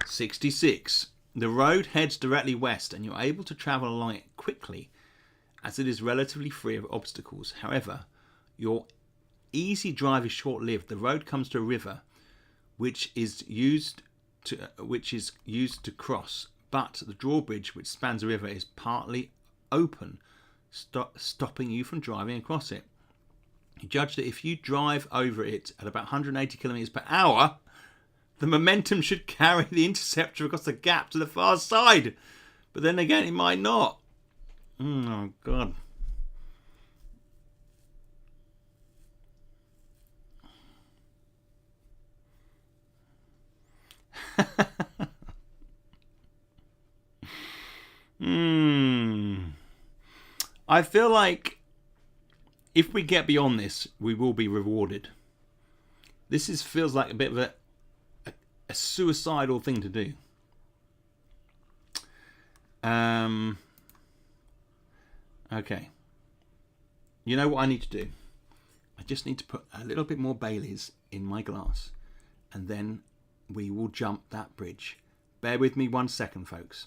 66. The road heads directly west, and you're able to travel along it quickly, as it is relatively free of obstacles. However, your easy drive is short-lived. The road comes to a river, which is used to cross, but the drawbridge which spans the river is partly open, stopping you from driving across it. You judge that if you drive over it at about 180 kilometers per hour, the momentum should carry the Interceptor across the gap to the far side. But then again, it might not. Oh, God. I feel like if we get beyond this, we will be rewarded. This feels like a bit of a suicidal thing to do. Okay. You know what I need to do? I just need to put a little bit more Baileys in my glass, and then we will jump that bridge. Bear with me 1 second, folks.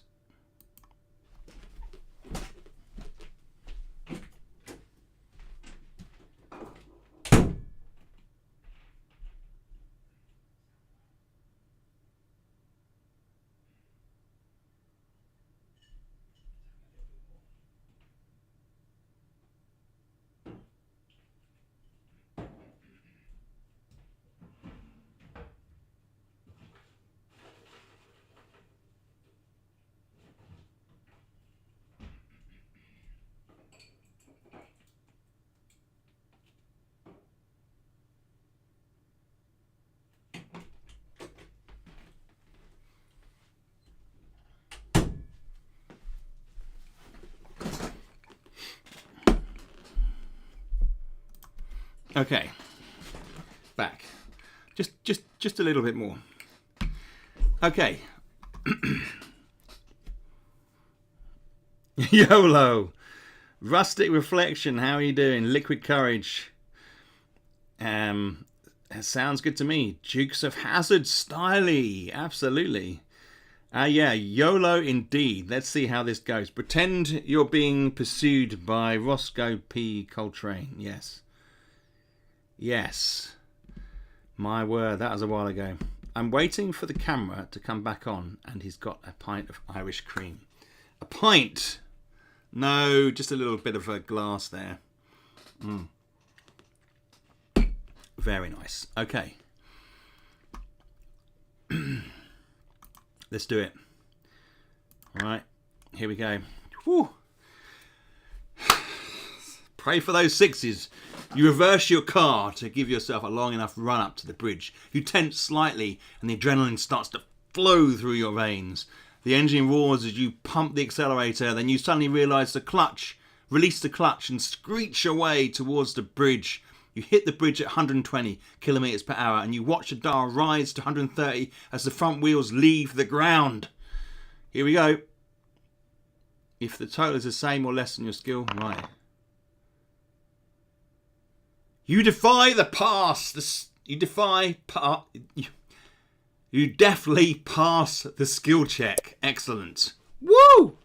Okay. Back. Just a little bit more. Okay. YOLO. Rustic Reflection, how are you doing? Liquid Courage. Sounds good to me. Dukes of Hazzard, Styly. Absolutely. Yeah, YOLO indeed. Let's see how this goes. Pretend you're being pursued by Roscoe P. Coltrane. Yes. Yes. My word, that was a while ago. I'm waiting for the camera to come back on, and he's got a pint of Irish cream. A pint! No, just a little bit of a glass there. Very nice. Okay. Let's do it. All right, here we go. Whew. Pray for those sixes. You reverse your car to give yourself a long enough run up to the bridge. You tense slightly and the adrenaline starts to flow through your veins. The engine roars as you pump the accelerator, then you suddenly realise release the clutch and screech away towards the bridge. You hit the bridge at 120 kilometers per hour and you watch the dial rise to 130 as the front wheels leave the ground. Here we go. If the total is the same or less than your skill, right. You defy the pass. You definitely pass the skill check. Excellent. Woo!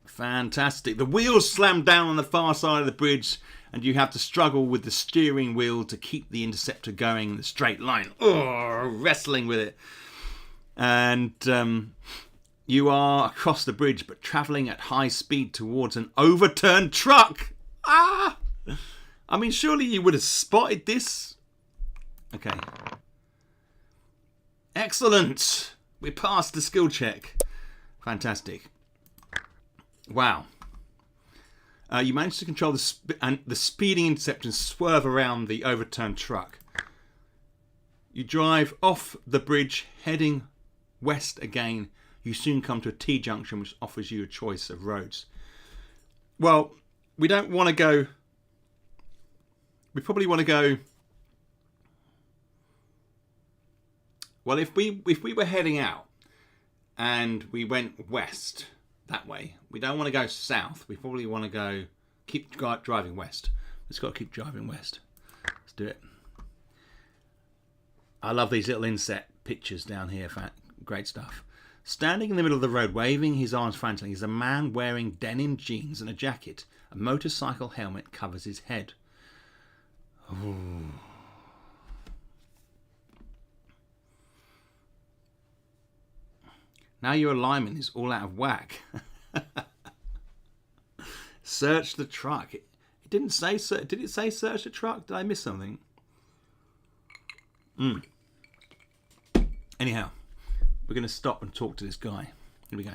Fantastic. The wheels slam down on the far side of the bridge and you have to struggle with the steering wheel to keep the interceptor going in a straight line. Oh, wrestling with it. And you are across the bridge but travelling at high speed towards an overturned truck. Ah! I mean, surely you would have spotted this. Okay. Excellent. We passed the skill check. Fantastic. Wow. You managed to control the speeding interceptor and swerve around the overturned truck. You drive off the bridge, heading west again. You soon come to a T-junction which offers you a choice of roads. Well, we don't want to go... We probably want to go... Well, if we were heading out and we went west that way, we don't want to go south. We probably want to keep driving west. Let's got to keep driving west. Let's do it. I love these little inset pictures down here. Great stuff. Standing in the middle of the road, waving his arms frantically, is a man wearing denim jeans and a jacket. A motorcycle helmet covers his head. Ooh. Now your alignment is all out of whack. Search the truck. It didn't say... Did it say search the truck? Did I miss something? Anyhow, we're going to stop and talk to this guy. Here we go.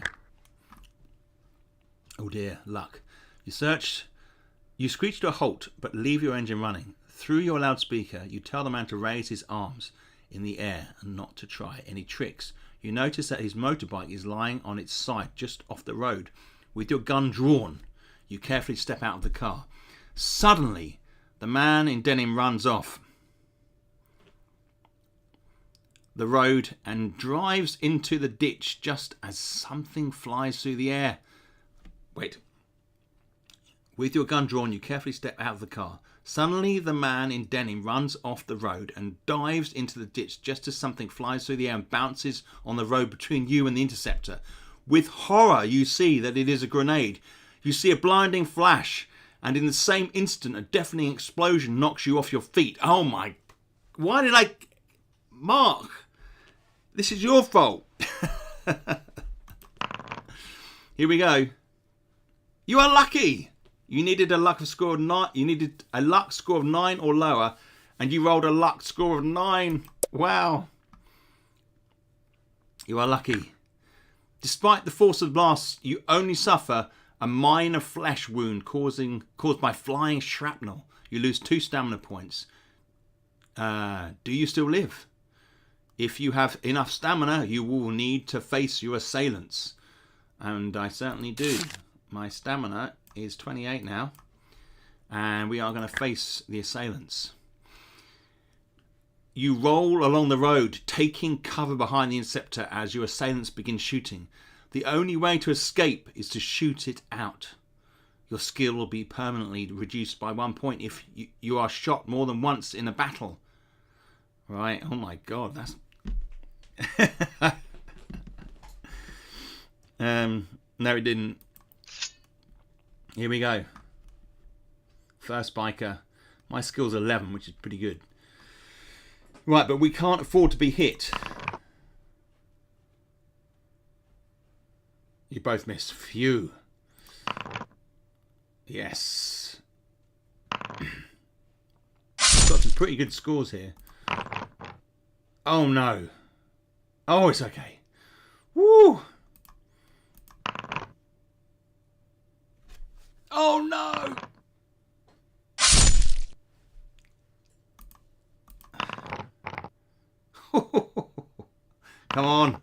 Oh dear, luck. You screech to a halt, but leave your engine running. Through your loudspeaker, you tell the man to raise his arms in the air and not to try any tricks. You notice that his motorbike is lying on its side just off the road. With your gun drawn, you carefully step out of the car. Suddenly, the man in denim runs off the road and drives into the ditch just as something flies through the air. Wait. With your gun drawn, you carefully step out of the car. Suddenly, the man in denim runs off the road and dives into the ditch just as something flies through the air and bounces on the road between you and the interceptor. With horror, you see that it is a grenade. You see a blinding flash, and in the same instant, a deafening explosion knocks you off your feet. Oh my... Why did I... Mark, this is your fault. Here we go. You are lucky. You needed a luck score of 9. You needed a luck score of 9 or lower, and you rolled a luck score of 9. Wow. You are lucky. Despite the force of the blast, you only suffer a minor flesh wound caused by flying shrapnel. You lose 2 stamina points. Do you still live? If you have enough stamina, you will need to face your assailants. And I certainly do. My stamina is 28 now. and we are going to face the assailants. You roll along the road, taking cover behind the interceptor as your assailants begin shooting. The only way to escape is to shoot it out. Your skill will be permanently reduced by 1 point if you are shot more than once in a battle. Right, oh my god, that's... no, it didn't. Here we go. First biker. My skill's 11, which is pretty good. Right, but we can't afford to be hit. You both missed. Phew. Yes. Got some pretty good scores here. Oh no. Oh, it's okay. Woo! Oh no! Come on.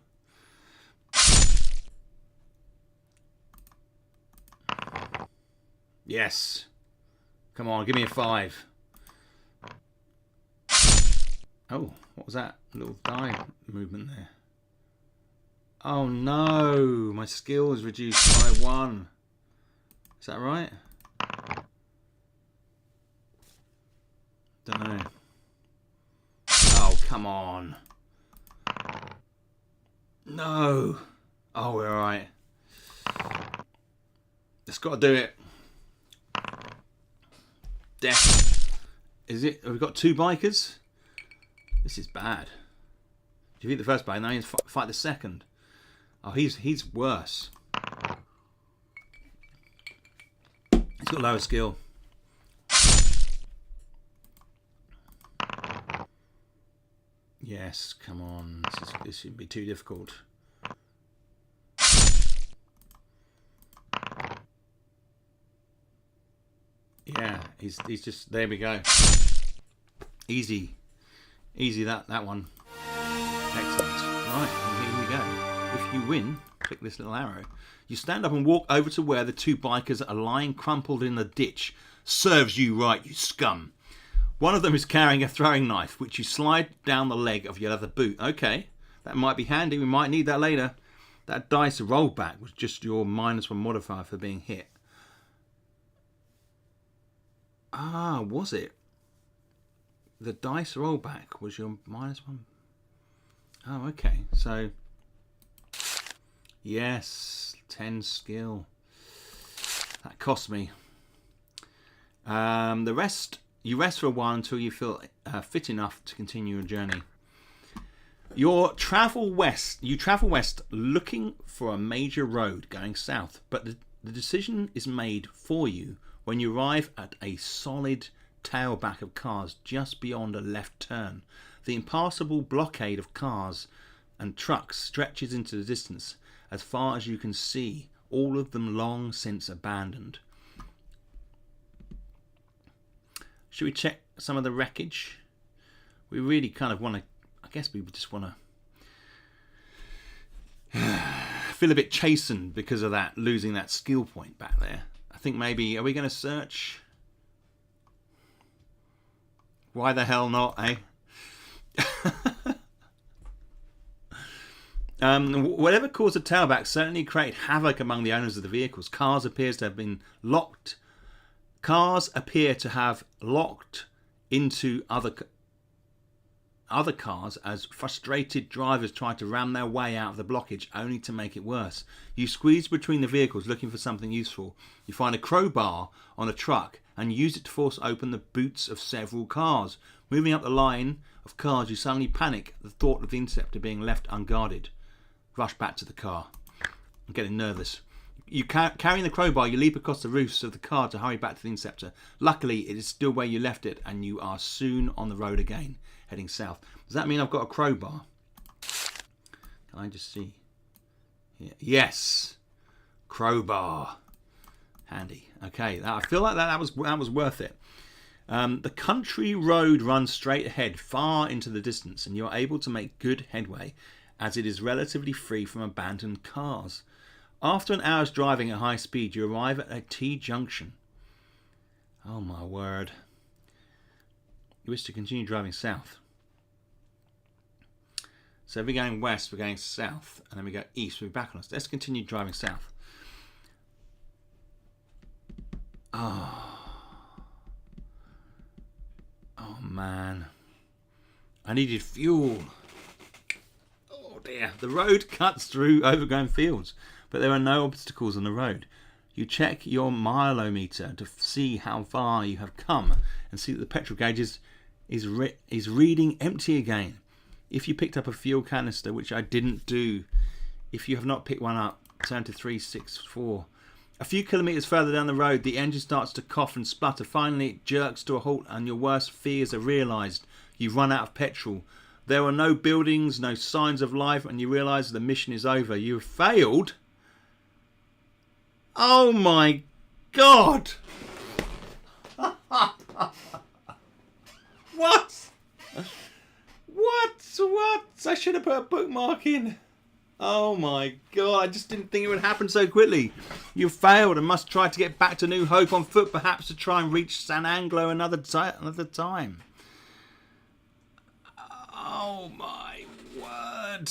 Yes. Come on, give me a 5. Oh, what was that? A little die movement there. Oh no, my skill is reduced by 1. Is that right? Don't know. Oh, come on. No. Oh, we're alright. Just got to do it. Death. Is it? Have we got 2 bikers? This is bad. Do you beat the first bike? Now you fight the second. Oh, he's worse. He's got lower skill. Yes, come on. This shouldn't be too difficult. Yeah, he's just... There we go. Easy. Easy that one. Excellent. Right, here we go. If you win, click this little arrow. You stand up and walk over to where the 2 bikers are lying crumpled in the ditch. Serves you right, you scum. One of them is carrying a throwing knife, which you slide down the leg of your leather boot. Okay, that might be handy. We might need that later. That dice rollback was just your -1 modifier for being hit. Ah, was it? The dice rollback was your -1. Oh, okay. So, yes, 10 skill. That cost me. The rest, you rest for a while until you feel fit enough to continue your journey. You travel west looking for a major road going south, but the decision is made for you when you arrive at a solid tailback of cars just beyond a left turn. The impassable blockade of cars and trucks stretches into the distance as far as you can see, all of them long since abandoned. Should we check some of the wreckage? We really kind of want to, I guess we just want to feel a bit chastened because of that, losing that skill point back there. I think maybe, are we going to search? Why the hell not, eh? Whatever caused the tailback certainly created havoc among the owners of the vehicles. Cars appear to have locked into other cars as frustrated drivers try to ram their way out of the blockage, only to make it worse. You squeeze between the vehicles looking for something useful. You find a crowbar on a truck and use it to force open the boots of several cars. Moving up the line of cars, you suddenly panic at the thought of the interceptor being left unguarded. Rush back to the car. I'm getting nervous. You carrying the crowbar, you leap across the roofs of the car to hurry back to the interceptor. Luckily, it is still where you left it, and you are soon on the road again, heading south. Does that mean I've got a crowbar? Can I just see? Yeah. Yes, crowbar. Handy. Okay, I feel like that was worth it. The country road runs straight ahead, far into the distance, and you're able to make good headway, as it is relatively free from abandoned cars. After an hour's driving at high speed, you arrive at a T-junction. Oh my word. You wish to continue driving south. So if we're going west, we're going south, and then we go east, we're back on us. Let's continue driving south. Oh man. I needed fuel. Oh dear. The road cuts through overgrown fields, but there are no obstacles on the road. You check your mileometer to see how far you have come and see that the petrol gauge is reading empty again. If you picked up a fuel canister, which I didn't do, if you have not picked one up, turn to 364. A few kilometres further down the road, the engine starts to cough and splutter. Finally, it jerks to a halt and your worst fears are realised. You've run out of petrol. There are no buildings, no signs of life, and you realise the mission is over. You've failed. Oh my God! What? What? I should have put a bookmark in. Oh my God, I just didn't think it would happen so quickly. You failed and must try to get back to New Hope on foot, perhaps to try and reach San Anglo another time. Oh my word.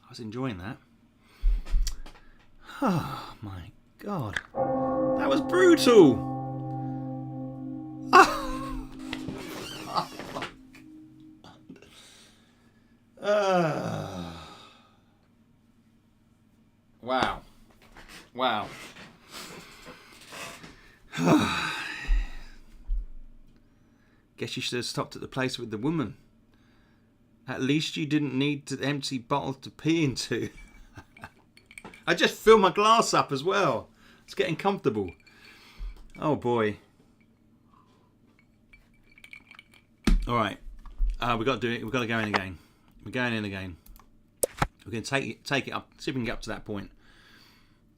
I was enjoying that. Oh my God. That was brutal. Oh. Wow. Wow. Guess you should have stopped at the place with the woman. At least you didn't need to empty bottles to pee into. I just filled my glass up as well. It's getting comfortable. Oh boy. All right. We've got to do it. We've got to go in again. We're going in again. We're going to take it up. See if we can get up to that point.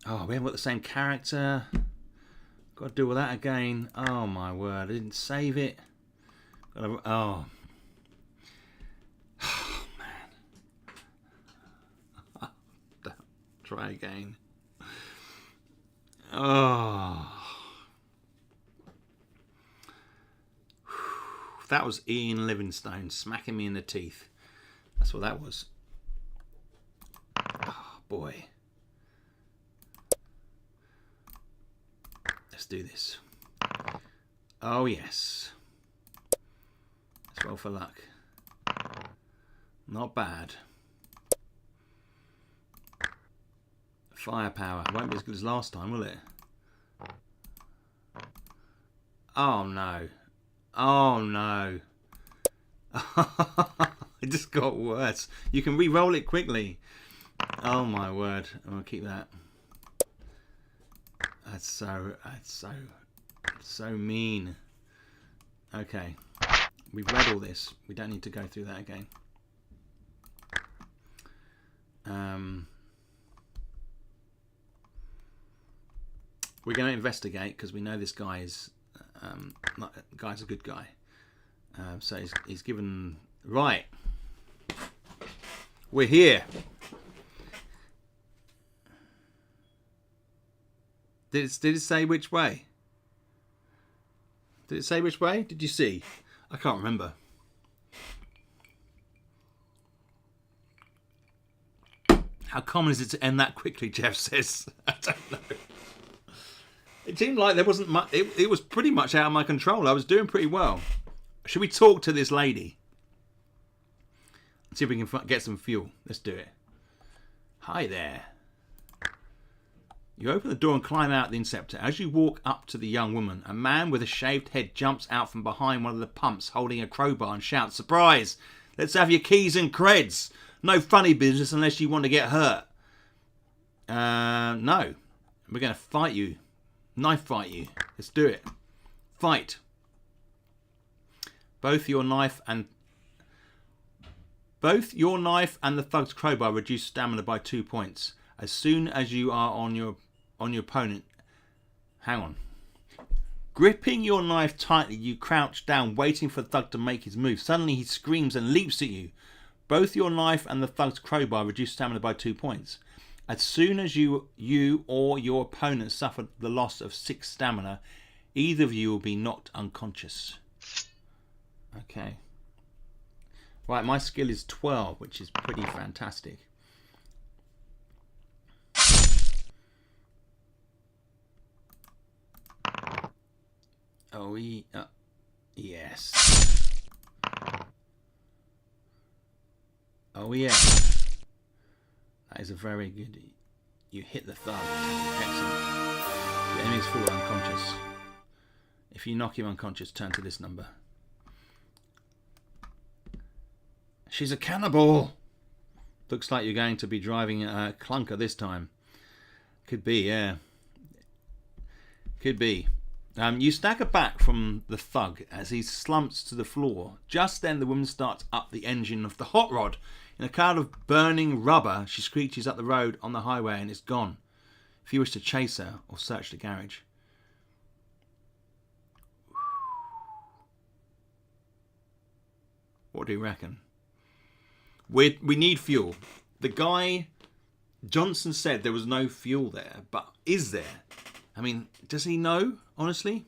Oh, we haven't got the same character. Got to do all that again. Oh my word! I didn't save it. Oh. Oh man. Try again. Oh. That was Ian Livingstone smacking me in the teeth. That's what that was. Oh boy. Let's do this. Oh yes. Let's roll for luck. Not bad. Firepower. Won't be as good as last time, will it? Oh no. Oh no. It just got worse. You can re-roll it quickly. Oh my word. I'm gonna keep that. That's so mean. Okay. We've read all this. We don't need to go through that again. We're going to investigate because we know this guy is guy's a good guy. So he's given right. We're here. Did it say which way? Did it say which way? Did you see? I can't remember. How common is it to end that quickly, Jeff says. I don't know. It seemed like there wasn't much. It was pretty much out of my control. I was doing pretty well. Should we talk to this lady? See if we can get some fuel. Let's do it. Hi there. You open the door and climb out the Inceptor. As you walk up to the young woman, a man with a shaved head jumps out from behind one of the pumps holding a crowbar and shouts, "Surprise! Let's have your keys and creds. No funny business unless you want to get hurt." No. We're going to fight you. Knife fight you. Let's do it. Fight. Both your knife and the thug's crowbar reduce stamina by 2 points. As soon as you are on your opponent. Hang on. Gripping your knife tightly, you crouch down, waiting for the thug to make his move. Suddenly he screams and leaps at you. Both your knife and the thug's crowbar reduce stamina by 2 points. As soon as you or your opponent suffer the loss of 6 stamina, either of you will be knocked unconscious. Okay. Right, my skill is 12, which is pretty fantastic. Oh, yes. Oh, yeah. That is a very good... You hit the thug. Excellent. The enemy's fall unconscious. If you knock him unconscious, turn to this number. She's a cannibal! Looks like you're going to be driving a clunker this time. Could be, yeah. Could be. You stagger back from the thug as he slumps to the floor. Just then the woman starts up the engine of the hot rod. In a cloud of burning rubber, she screeches up the road on the highway and is gone. If you wish to chase her or search the garage. What do you reckon? We need fuel. The guy, Johnson, said there was no fuel there, but is there? I mean, does he know, honestly?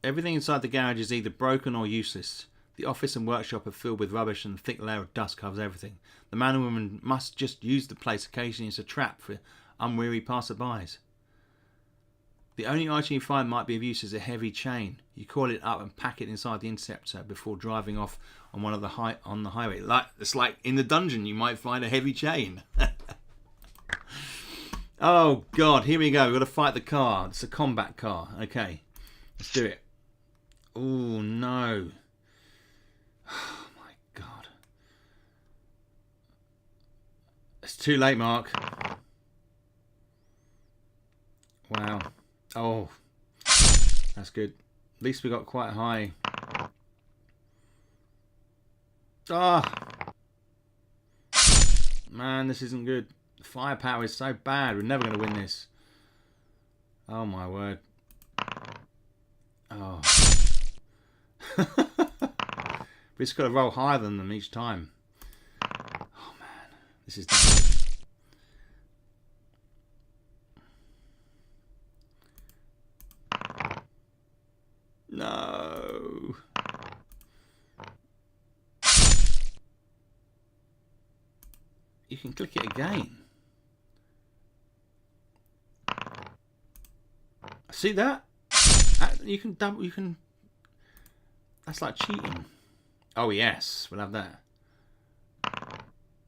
Everything inside the garage is either broken or useless. The office and workshop are filled with rubbish and a thick layer of dust covers everything. The man and woman must just use the place occasionally as a trap for unwary passerbys. The only item you find might be of use is a heavy chain. You coil it up and pack it inside the Interceptor before driving off on the highway. It's like in the dungeon, you might find a heavy chain. Oh God, here we go. We've got to fight the car. It's a combat car. Okay, let's do it. Oh no. Oh my God. It's too late, Mark. Wow. Oh, that's good. At least we got quite high. Ah, man, this isn't good. The firepower is so bad. We're never going to win this. Oh my word. Oh. We just got to roll higher than them each time. Oh man, this is not good. No. You can click it again. See that? You can double. You can. That's like cheating. Oh yes, we'll have that.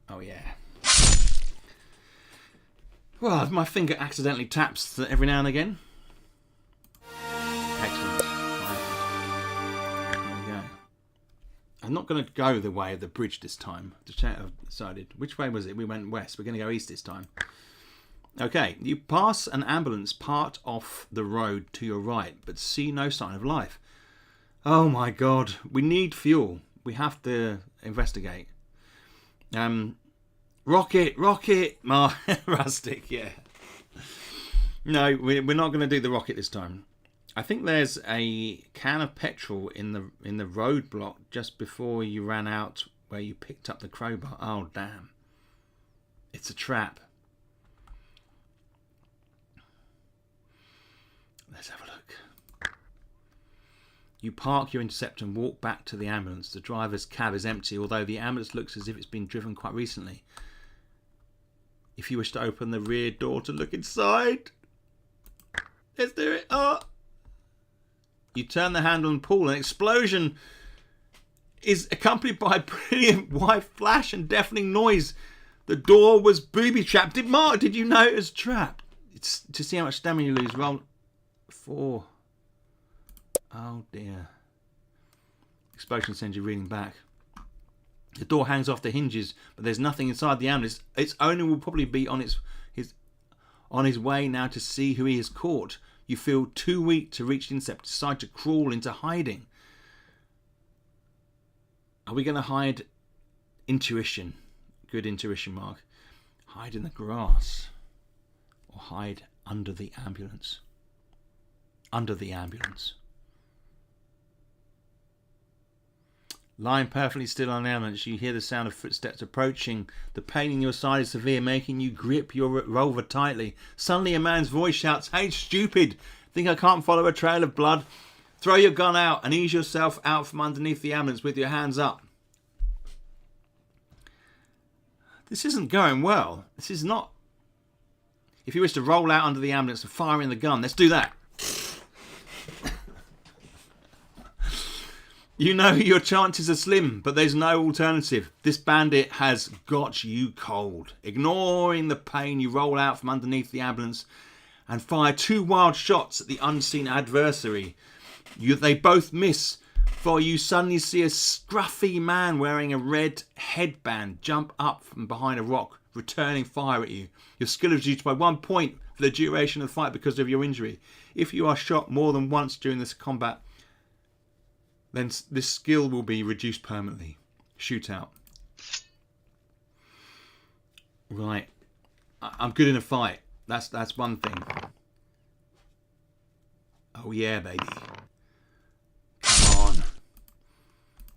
Oh yeah. Well, my finger accidentally taps every now and again. Excellent. There we go. I'm not going to go the way of the bridge this time. I've decided. Which way was it? We went west. We're going to go east this time. Okay, you pass an ambulance part off the road to your right, but see no sign of life. Oh my God, we need fuel. We have to investigate. Rocket, Rustic, yeah. No, we're not going to do the rocket this time. I think there's a can of petrol in the roadblock just before you ran out where you picked up the crowbar. Oh damn! It's a trap. Let's have a look. You park your Interceptor and walk back to the ambulance. The driver's cab is empty, although the ambulance looks as if it's been driven quite recently. If you wish to open the rear door to look inside, let's do it. Oh! You turn the handle and pull. An explosion is accompanied by a brilliant white flash and deafening noise. The door was booby-trapped. Did you know it was trapped? It's to see how much stamina you lose. Roll 4. Oh dear. Explosion sends you reeling back. The door hangs off the hinges, but there's nothing inside the ambulance. Its owner will probably be on his way now to see who he has caught. You feel too weak to reach the Interceptor. Decide to crawl into hiding. Are we going to hide? Intuition. Good intuition, Mark. Hide in the grass. Or hide under the ambulance. Under the ambulance. Lying perfectly still on the ambulance, you hear the sound of footsteps approaching. The pain in your side is severe, making you grip your revolver tightly. Suddenly a man's voice shouts, "Hey, stupid! Think I can't follow a trail of blood? Throw your gun out and ease yourself out from underneath the ambulance with your hands up." This isn't going well. This is not. If you wish to roll out under the ambulance and fire in the gun, let's do that. You know your chances are slim, but there's no alternative. This bandit has got you cold. Ignoring the pain, you roll out from underneath the ambulance and fire 2 wild shots at the unseen adversary. They both miss, for you suddenly see a scruffy man wearing a red headband jump up from behind a rock, returning fire at you. Your skill is reduced by 1 point for the duration of the fight because of your injury. If you are shot more than once during this combat, then this skill will be reduced permanently. Shootout. Right. I'm good in a fight. That's one thing. Oh yeah, baby. Come on.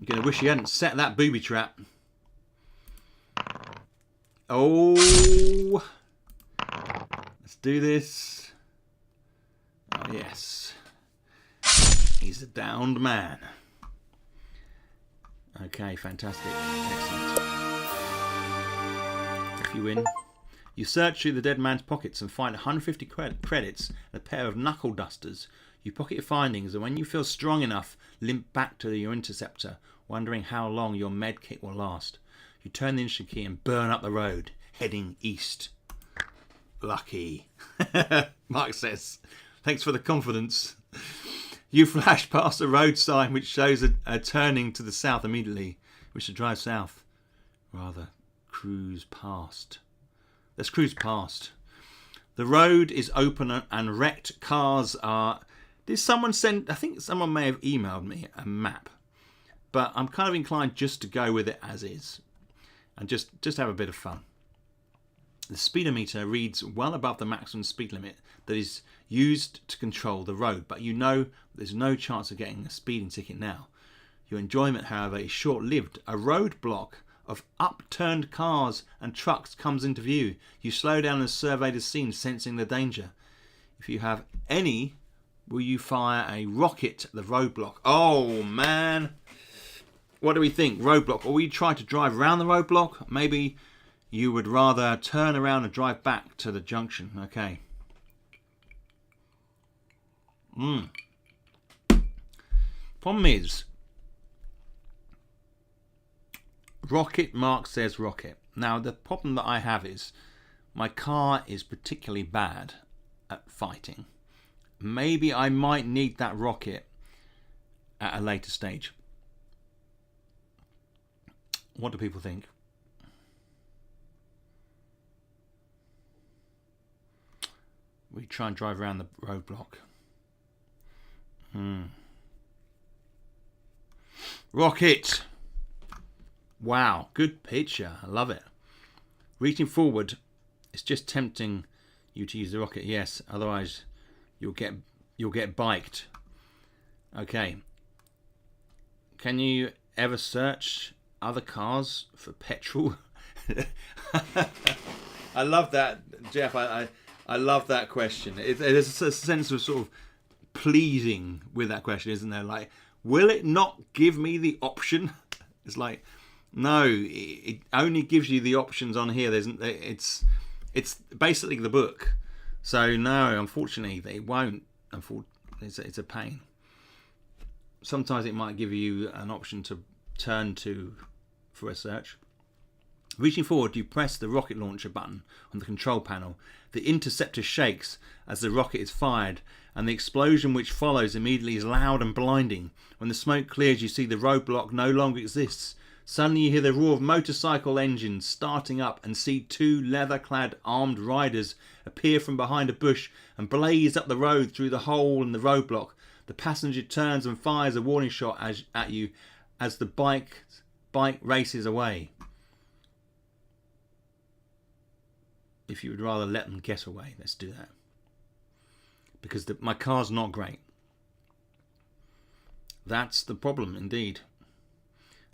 You're going to wish you hadn't set that booby trap. Oh. Let's do this. Oh yes. He's a downed man. Okay, fantastic. Excellent. If you win. You search through the dead man's pockets and find 150 credits and a pair of knuckle dusters. You pocket your findings, and when you feel strong enough, limp back to your interceptor, wondering how long your med kit will last. You turn the engine key and burn up the road, heading east. Lucky. Mark says, thanks for the confidence. You flash past a road sign which shows a turning to the south immediately. We should drive south. Rather, cruise past. Let's cruise past. The road is open and wrecked cars are... Did someone send... I think someone may have emailed me a map. But I'm kind of inclined just to go with it as is. And just have a bit of fun. The speedometer reads well above the maximum speed limit that is used to control the road, but you know there's no chance of getting a speeding ticket now. Your enjoyment, however, is short-lived. A roadblock of upturned cars and trucks comes into view. You slow down and survey the scene, sensing the danger. If you have any, will you fire a rocket at the roadblock? Oh, man. What do we think? Roadblock. Or will you try to drive around the roadblock? Maybe you would rather turn around and drive back to the junction. Okay. Problem is, rocket. Mark says rocket. Now, the problem that I have is my car is particularly bad at fighting. Maybe I might need that rocket at a later stage. What do people think? We try and drive around the roadblock. Rocket! Wow, good picture. I love it. Reaching forward, it's just tempting you to use the rocket. Yes, otherwise you'll get biked. Okay. Can you ever search other cars for petrol? I love that, Jeff. I love that question. There's a sense of sort of pleading with that question, isn't there? Like, will it not give me the option? It's like, no, it only gives you the options on here. It's basically the book. So no, unfortunately, they won't. It's a pain. Sometimes it might give you an option to turn to for a search. Reaching forward, you press the rocket launcher button on the control panel. The interceptor shakes as the rocket is fired, and the explosion which follows immediately is loud and blinding. When the smoke clears, you see the roadblock no longer exists. Suddenly you hear the roar of motorcycle engines starting up and see 2 leather-clad armed riders appear from behind a bush and blaze up the road through the hole in the roadblock. The passenger turns and fires a warning shot at you as the bike races away. if you would rather let them get away, let's do that. Because my car's not great. That's the problem, indeed.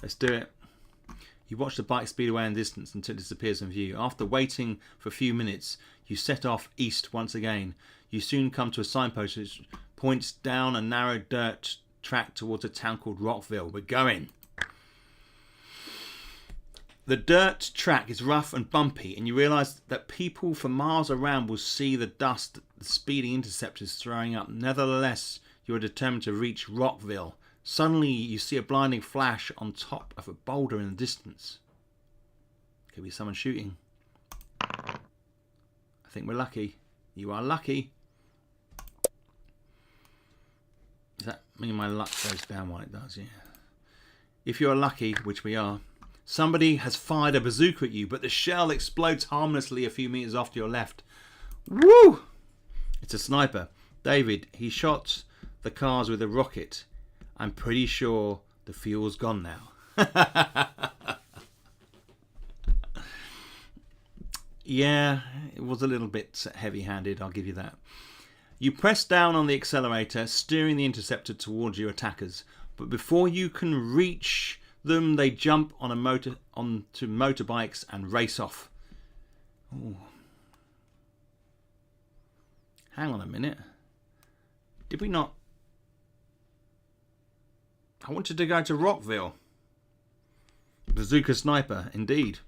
Let's do it. You watch the bike speed away in the distance until it disappears from view. After waiting for a few minutes, you set off east once again. You soon come to a signpost which points down a narrow dirt track towards a town called Rockville. We're going. The dirt track is rough and bumpy, and you realise that people for miles around will see the dust the speeding intercept is throwing up. Nevertheless, you are determined to reach Rockville. Suddenly, you see a blinding flash on top of a boulder in the distance. Could be someone shooting. I think we're lucky. You are lucky. Does that mean my luck goes down while it does? Yeah. If you're lucky, which we are, somebody has fired a bazooka at you, but the shell explodes harmlessly a few meters off to your left. Woo! It's a sniper. David, he shot the cars with a rocket. I'm pretty sure the fuel's gone now. Yeah, it was a little bit heavy-handed, I'll give you that. You press down on the accelerator, steering the interceptor towards your attackers. But before you can reach them, they jump on onto motorbikes and race off. Ooh. Hang on a minute. Did we not... I wanted to go to Rockville. Bazooka sniper, indeed.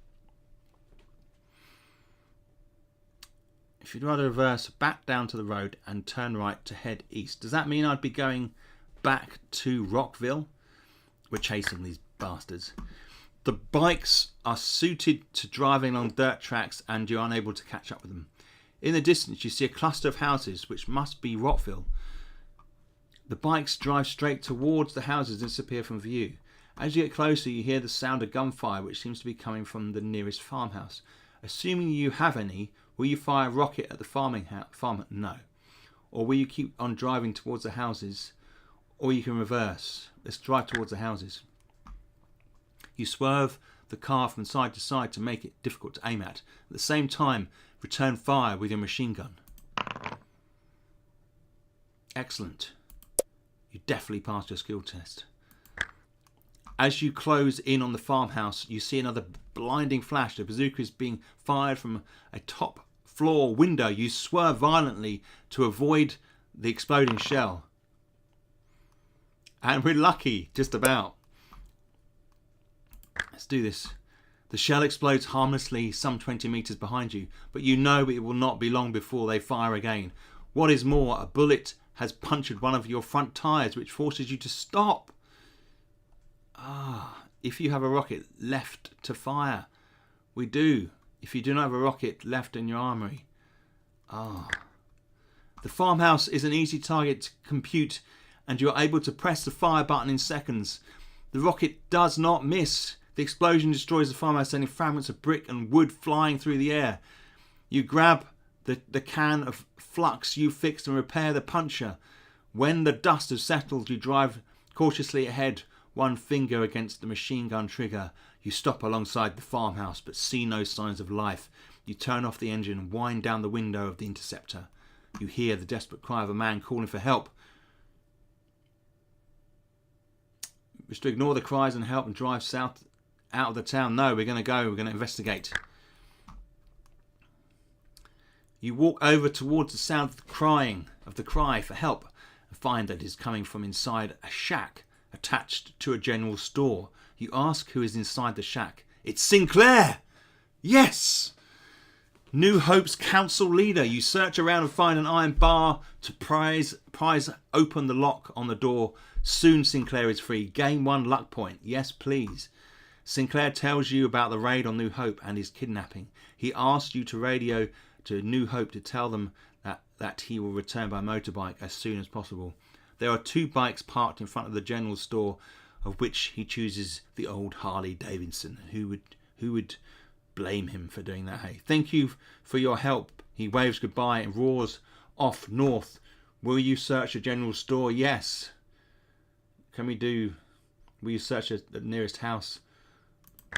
If you'd rather reverse, back down to the road and turn right to head east. Does that mean I'd be going back to Rockville? We're chasing these bastards. The bikes are suited to driving on dirt tracks and you're unable to catch up with them. In the distance, you see a cluster of houses, which must be Rockville. The bikes drive straight towards the houses and disappear from view. As you get closer, you hear the sound of gunfire, which seems to be coming from the nearest farmhouse. Assuming you have any, will you fire a rocket at the farmer? No. Or will you keep on driving towards the houses? Or you can reverse. Let's drive towards the houses. You swerve the car from side to side to make it difficult to aim at. At the same time, return fire with your machine gun. Excellent. You definitely passed your skill test. As you close in on the farmhouse, you see another blinding flash. The bazooka is being fired from a top floor window. You swerve violently to avoid the exploding shell. And we're lucky, just about. Let's do this. The shell explodes harmlessly some 20 meters behind you, but you know it will not be long before they fire again. What is more, a bullet has punctured one of your front tires, which forces you to stop. If you have a rocket left to fire. We do. If you do not have a rocket left in your armory. The farmhouse is an easy target to compute, and you are able to press the fire button in seconds. The rocket does not miss. The explosion destroys the farmhouse, sending fragments of brick and wood flying through the air. You grab the can of flux you fixed and repair the puncture. When the dust has settled, you drive cautiously ahead, one finger against the machine gun trigger. You stop alongside the farmhouse but see no signs of life. You turn off the engine and wind down the window of the interceptor. You hear the desperate cry of a man calling for help. Just to ignore the cries and help and drive south out of the town. No, we're going to investigate. You walk over towards the sound of the cry for help and find that it is coming from inside a shack attached to a general store. You ask who is inside the shack. It's Sinclair! Yes! New Hope's council leader. You search around and find an iron bar to prise open the lock on the door. Soon Sinclair is free. Gain 1 luck point. Yes, please. Sinclair tells you about the raid on New Hope and his kidnapping. He asks you to radio to New Hope to tell them that he will return by motorbike as soon as possible. There are 2 bikes parked in front of the general store, of which he chooses the old Harley Davidson. Who would blame him for doing that? Hey, thank you for your help. He waves goodbye and roars off north. Will you search the general store? Yes. Will you search the nearest house?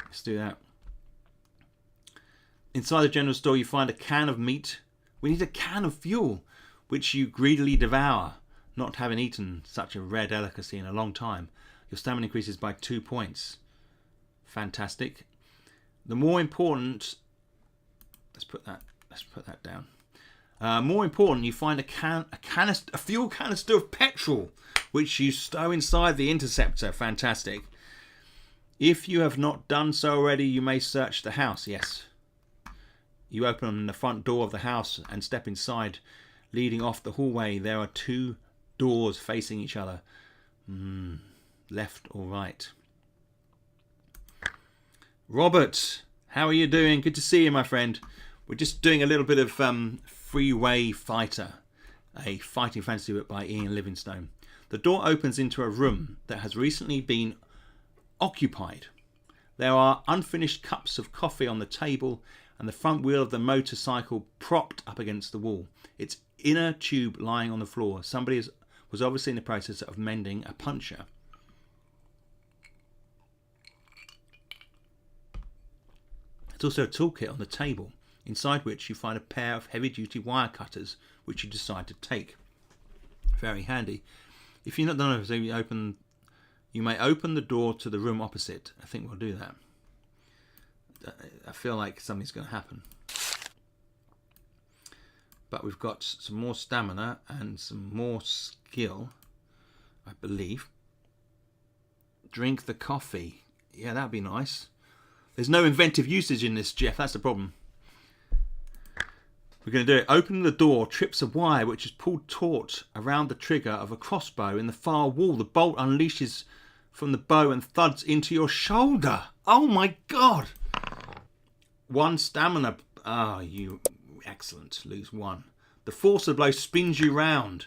Let's do that. Inside the general store, you find a can of meat. We need a can of fuel, which you greedily devour, not having eaten such a rare delicacy in a long time. Your stamina increases by 2 points. Fantastic. The more important, let's put that down. More important, you find a fuel canister of petrol, which you stow inside the interceptor. Fantastic. If you have not done so already, you may search the house. Yes. You open the front door of the house and step inside. Leading off the hallway, there are 2 doors facing each other. Left or right? Robert, how are you doing? Good to see you, my friend. We're just doing a little bit of Freeway Fighter, a fighting fantasy book by Ian Livingstone. The door opens into a room that has recently been occupied. There are unfinished cups of coffee on the table and the front wheel of the motorcycle propped up against the wall. Its inner tube lying on the floor. Somebody was obviously in the process of mending a puncture. There's also a toolkit on the table, inside which you find a pair of heavy-duty wire cutters, which you decide to take. Very handy. If you're not done with it, you may open the door to the room opposite. I think we'll do that. I feel like something's going to happen. But we've got some more stamina and some more skill, I believe. Drink the coffee. Yeah, that'd be nice. There's no inventive usage in this, Jeff. That's the problem. We're going to do it. Open the door, trips a wire which is pulled taut around the trigger of a crossbow in the far wall. The bolt unleashes from the bow and thuds into your shoulder. Oh my God! 1 stamina. You excellent. Lose 1. The force of the blow spins you round.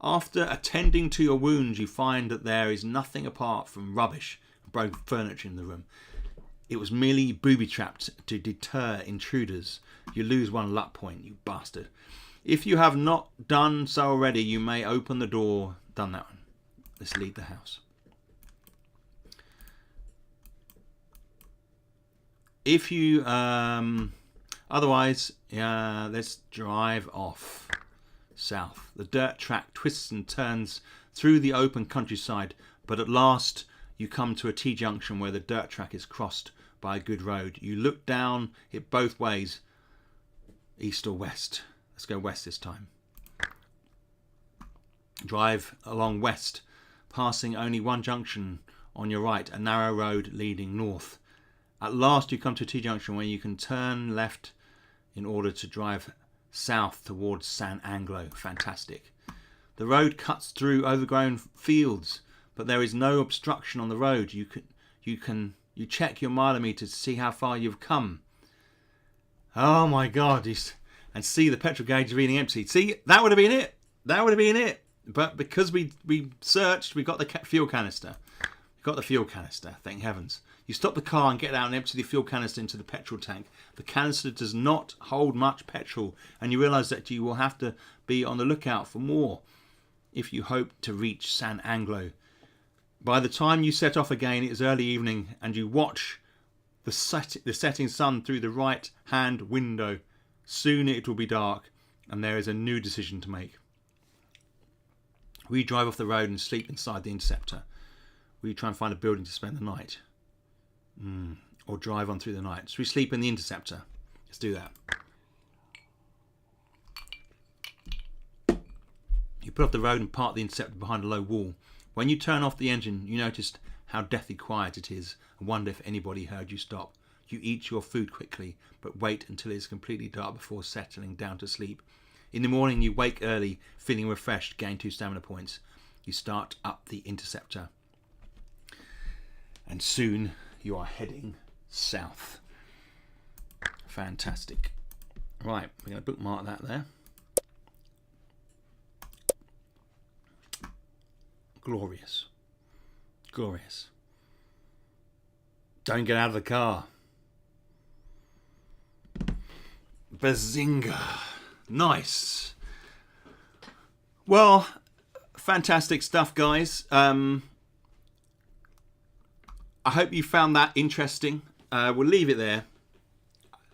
After attending to your wounds, you find that there is nothing apart from rubbish and broken furniture in the room. It was merely booby-trapped to deter intruders. You lose 1 luck point, you bastard. If you have not done so already, you may open the door. Done that one. Let's leave the house. If you... otherwise, let's drive off south. The dirt track twists and turns through the open countryside, but at last you come to a T-junction where the dirt track is crossed by a good road. You look down it both ways, east or west. Let's go west this time. Drive along west, passing only one junction on your right, a narrow road leading north. At last you come to a T-junction where you can turn left in order to drive south towards San Anglo. Fantastic. The road cuts through overgrown fields, but there is no obstruction on the road. You check your mileometer to see how far you've come. Oh my God! And see the petrol gauge reading empty. See, that would have been it. That would have been it. But because we searched, we got the fuel canister. We got the fuel canister. Thank heavens. You stop the car and get out and empty the fuel canister into the petrol tank. The canister does not hold much petrol, and you realise that you will have to be on the lookout for more if you hope to reach San Anglo. By the time you set off again, it is early evening, and you watch the setting sun through the right-hand window. Soon it will be dark, and there is a new decision to make. Will you drive off the road and sleep inside the interceptor? Will you try and find a building to spend the night? Or drive on through the night? Should we sleep in the interceptor? Let's do that. You put off the road and park the interceptor behind a low wall. When you turn off the engine, you notice how deathly quiet it is and wonder if anybody heard you stop. You eat your food quickly, but wait until it is completely dark before settling down to sleep. In the morning, you wake early, feeling refreshed, gain 2 stamina points. You start up the interceptor. And soon you are heading south. Fantastic. Right, we're going to bookmark that there. Glorious. Glorious. Don't get out of the car. Bazinga. Nice. Well, fantastic stuff, guys. I hope you found that interesting. We'll leave it there.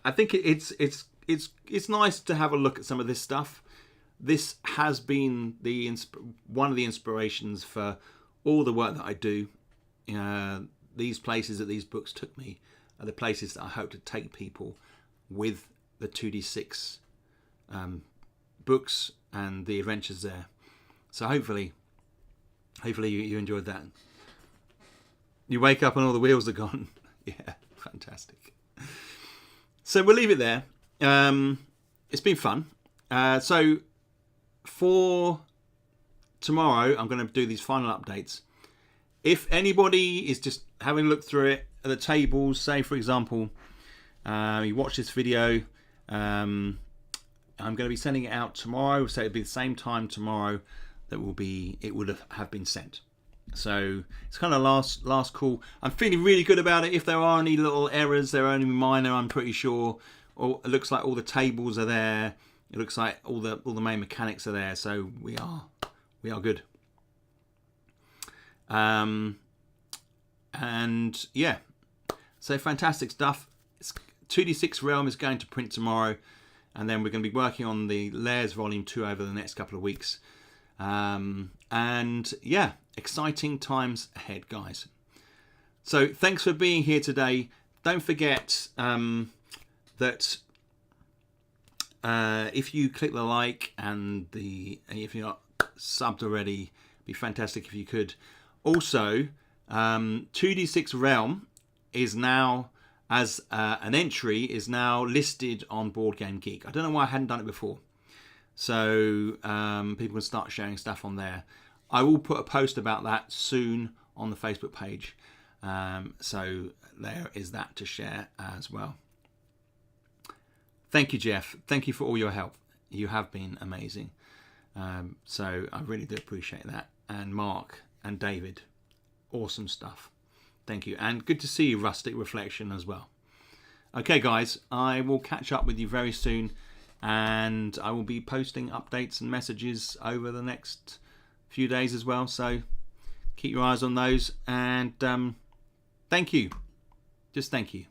I think it's nice to have a look at some of this stuff. This has been one of the inspirations for all the work that I do. These places that these books took me are the places that I hope to take people with the 2D6 books and the adventures there. So hopefully you enjoyed that. You wake up and all the wheels are gone. Yeah, fantastic. So we'll leave it there. It's been fun. So for tomorrow, I'm going to do these final updates. If anybody is just having a look through it at the tables, say for example, you watch this video, I'm going to be sending it out tomorrow, so it'll be the same time tomorrow that it would have been sent. So it's kind of last call. I'm feeling really good about it. If there are any little errors, they're only minor, I'm pretty sure. Or it looks like all the tables are there. It looks like all the main mechanics are there. So we are good. And yeah, so fantastic stuff. 2D6 Realm is going to print tomorrow, and then we're going to be working on the Layers Volume 2 over the next couple of weeks. And yeah, exciting times ahead, guys. So thanks for being here today. Don't forget that if you click the like and if you're not subbed already, it'd be fantastic if you could. Also, 2D6 Realm is now, as an entry, is now listed on Board Game Geek. I don't know why I hadn't done it before. So people can start sharing stuff on there. I will put a post about that soon on the Facebook page. So there is that to share as well. Thank you, Jeff. Thank you for all your help. You have been amazing. So I really do appreciate that. And Mark and David, awesome stuff. Thank you. And good to see you, Rustic Reflection, as well. Okay, guys, I will catch up with you very soon. And I will be posting updates and messages over the next few days as well. So keep your eyes on those. And thank you. Just thank you.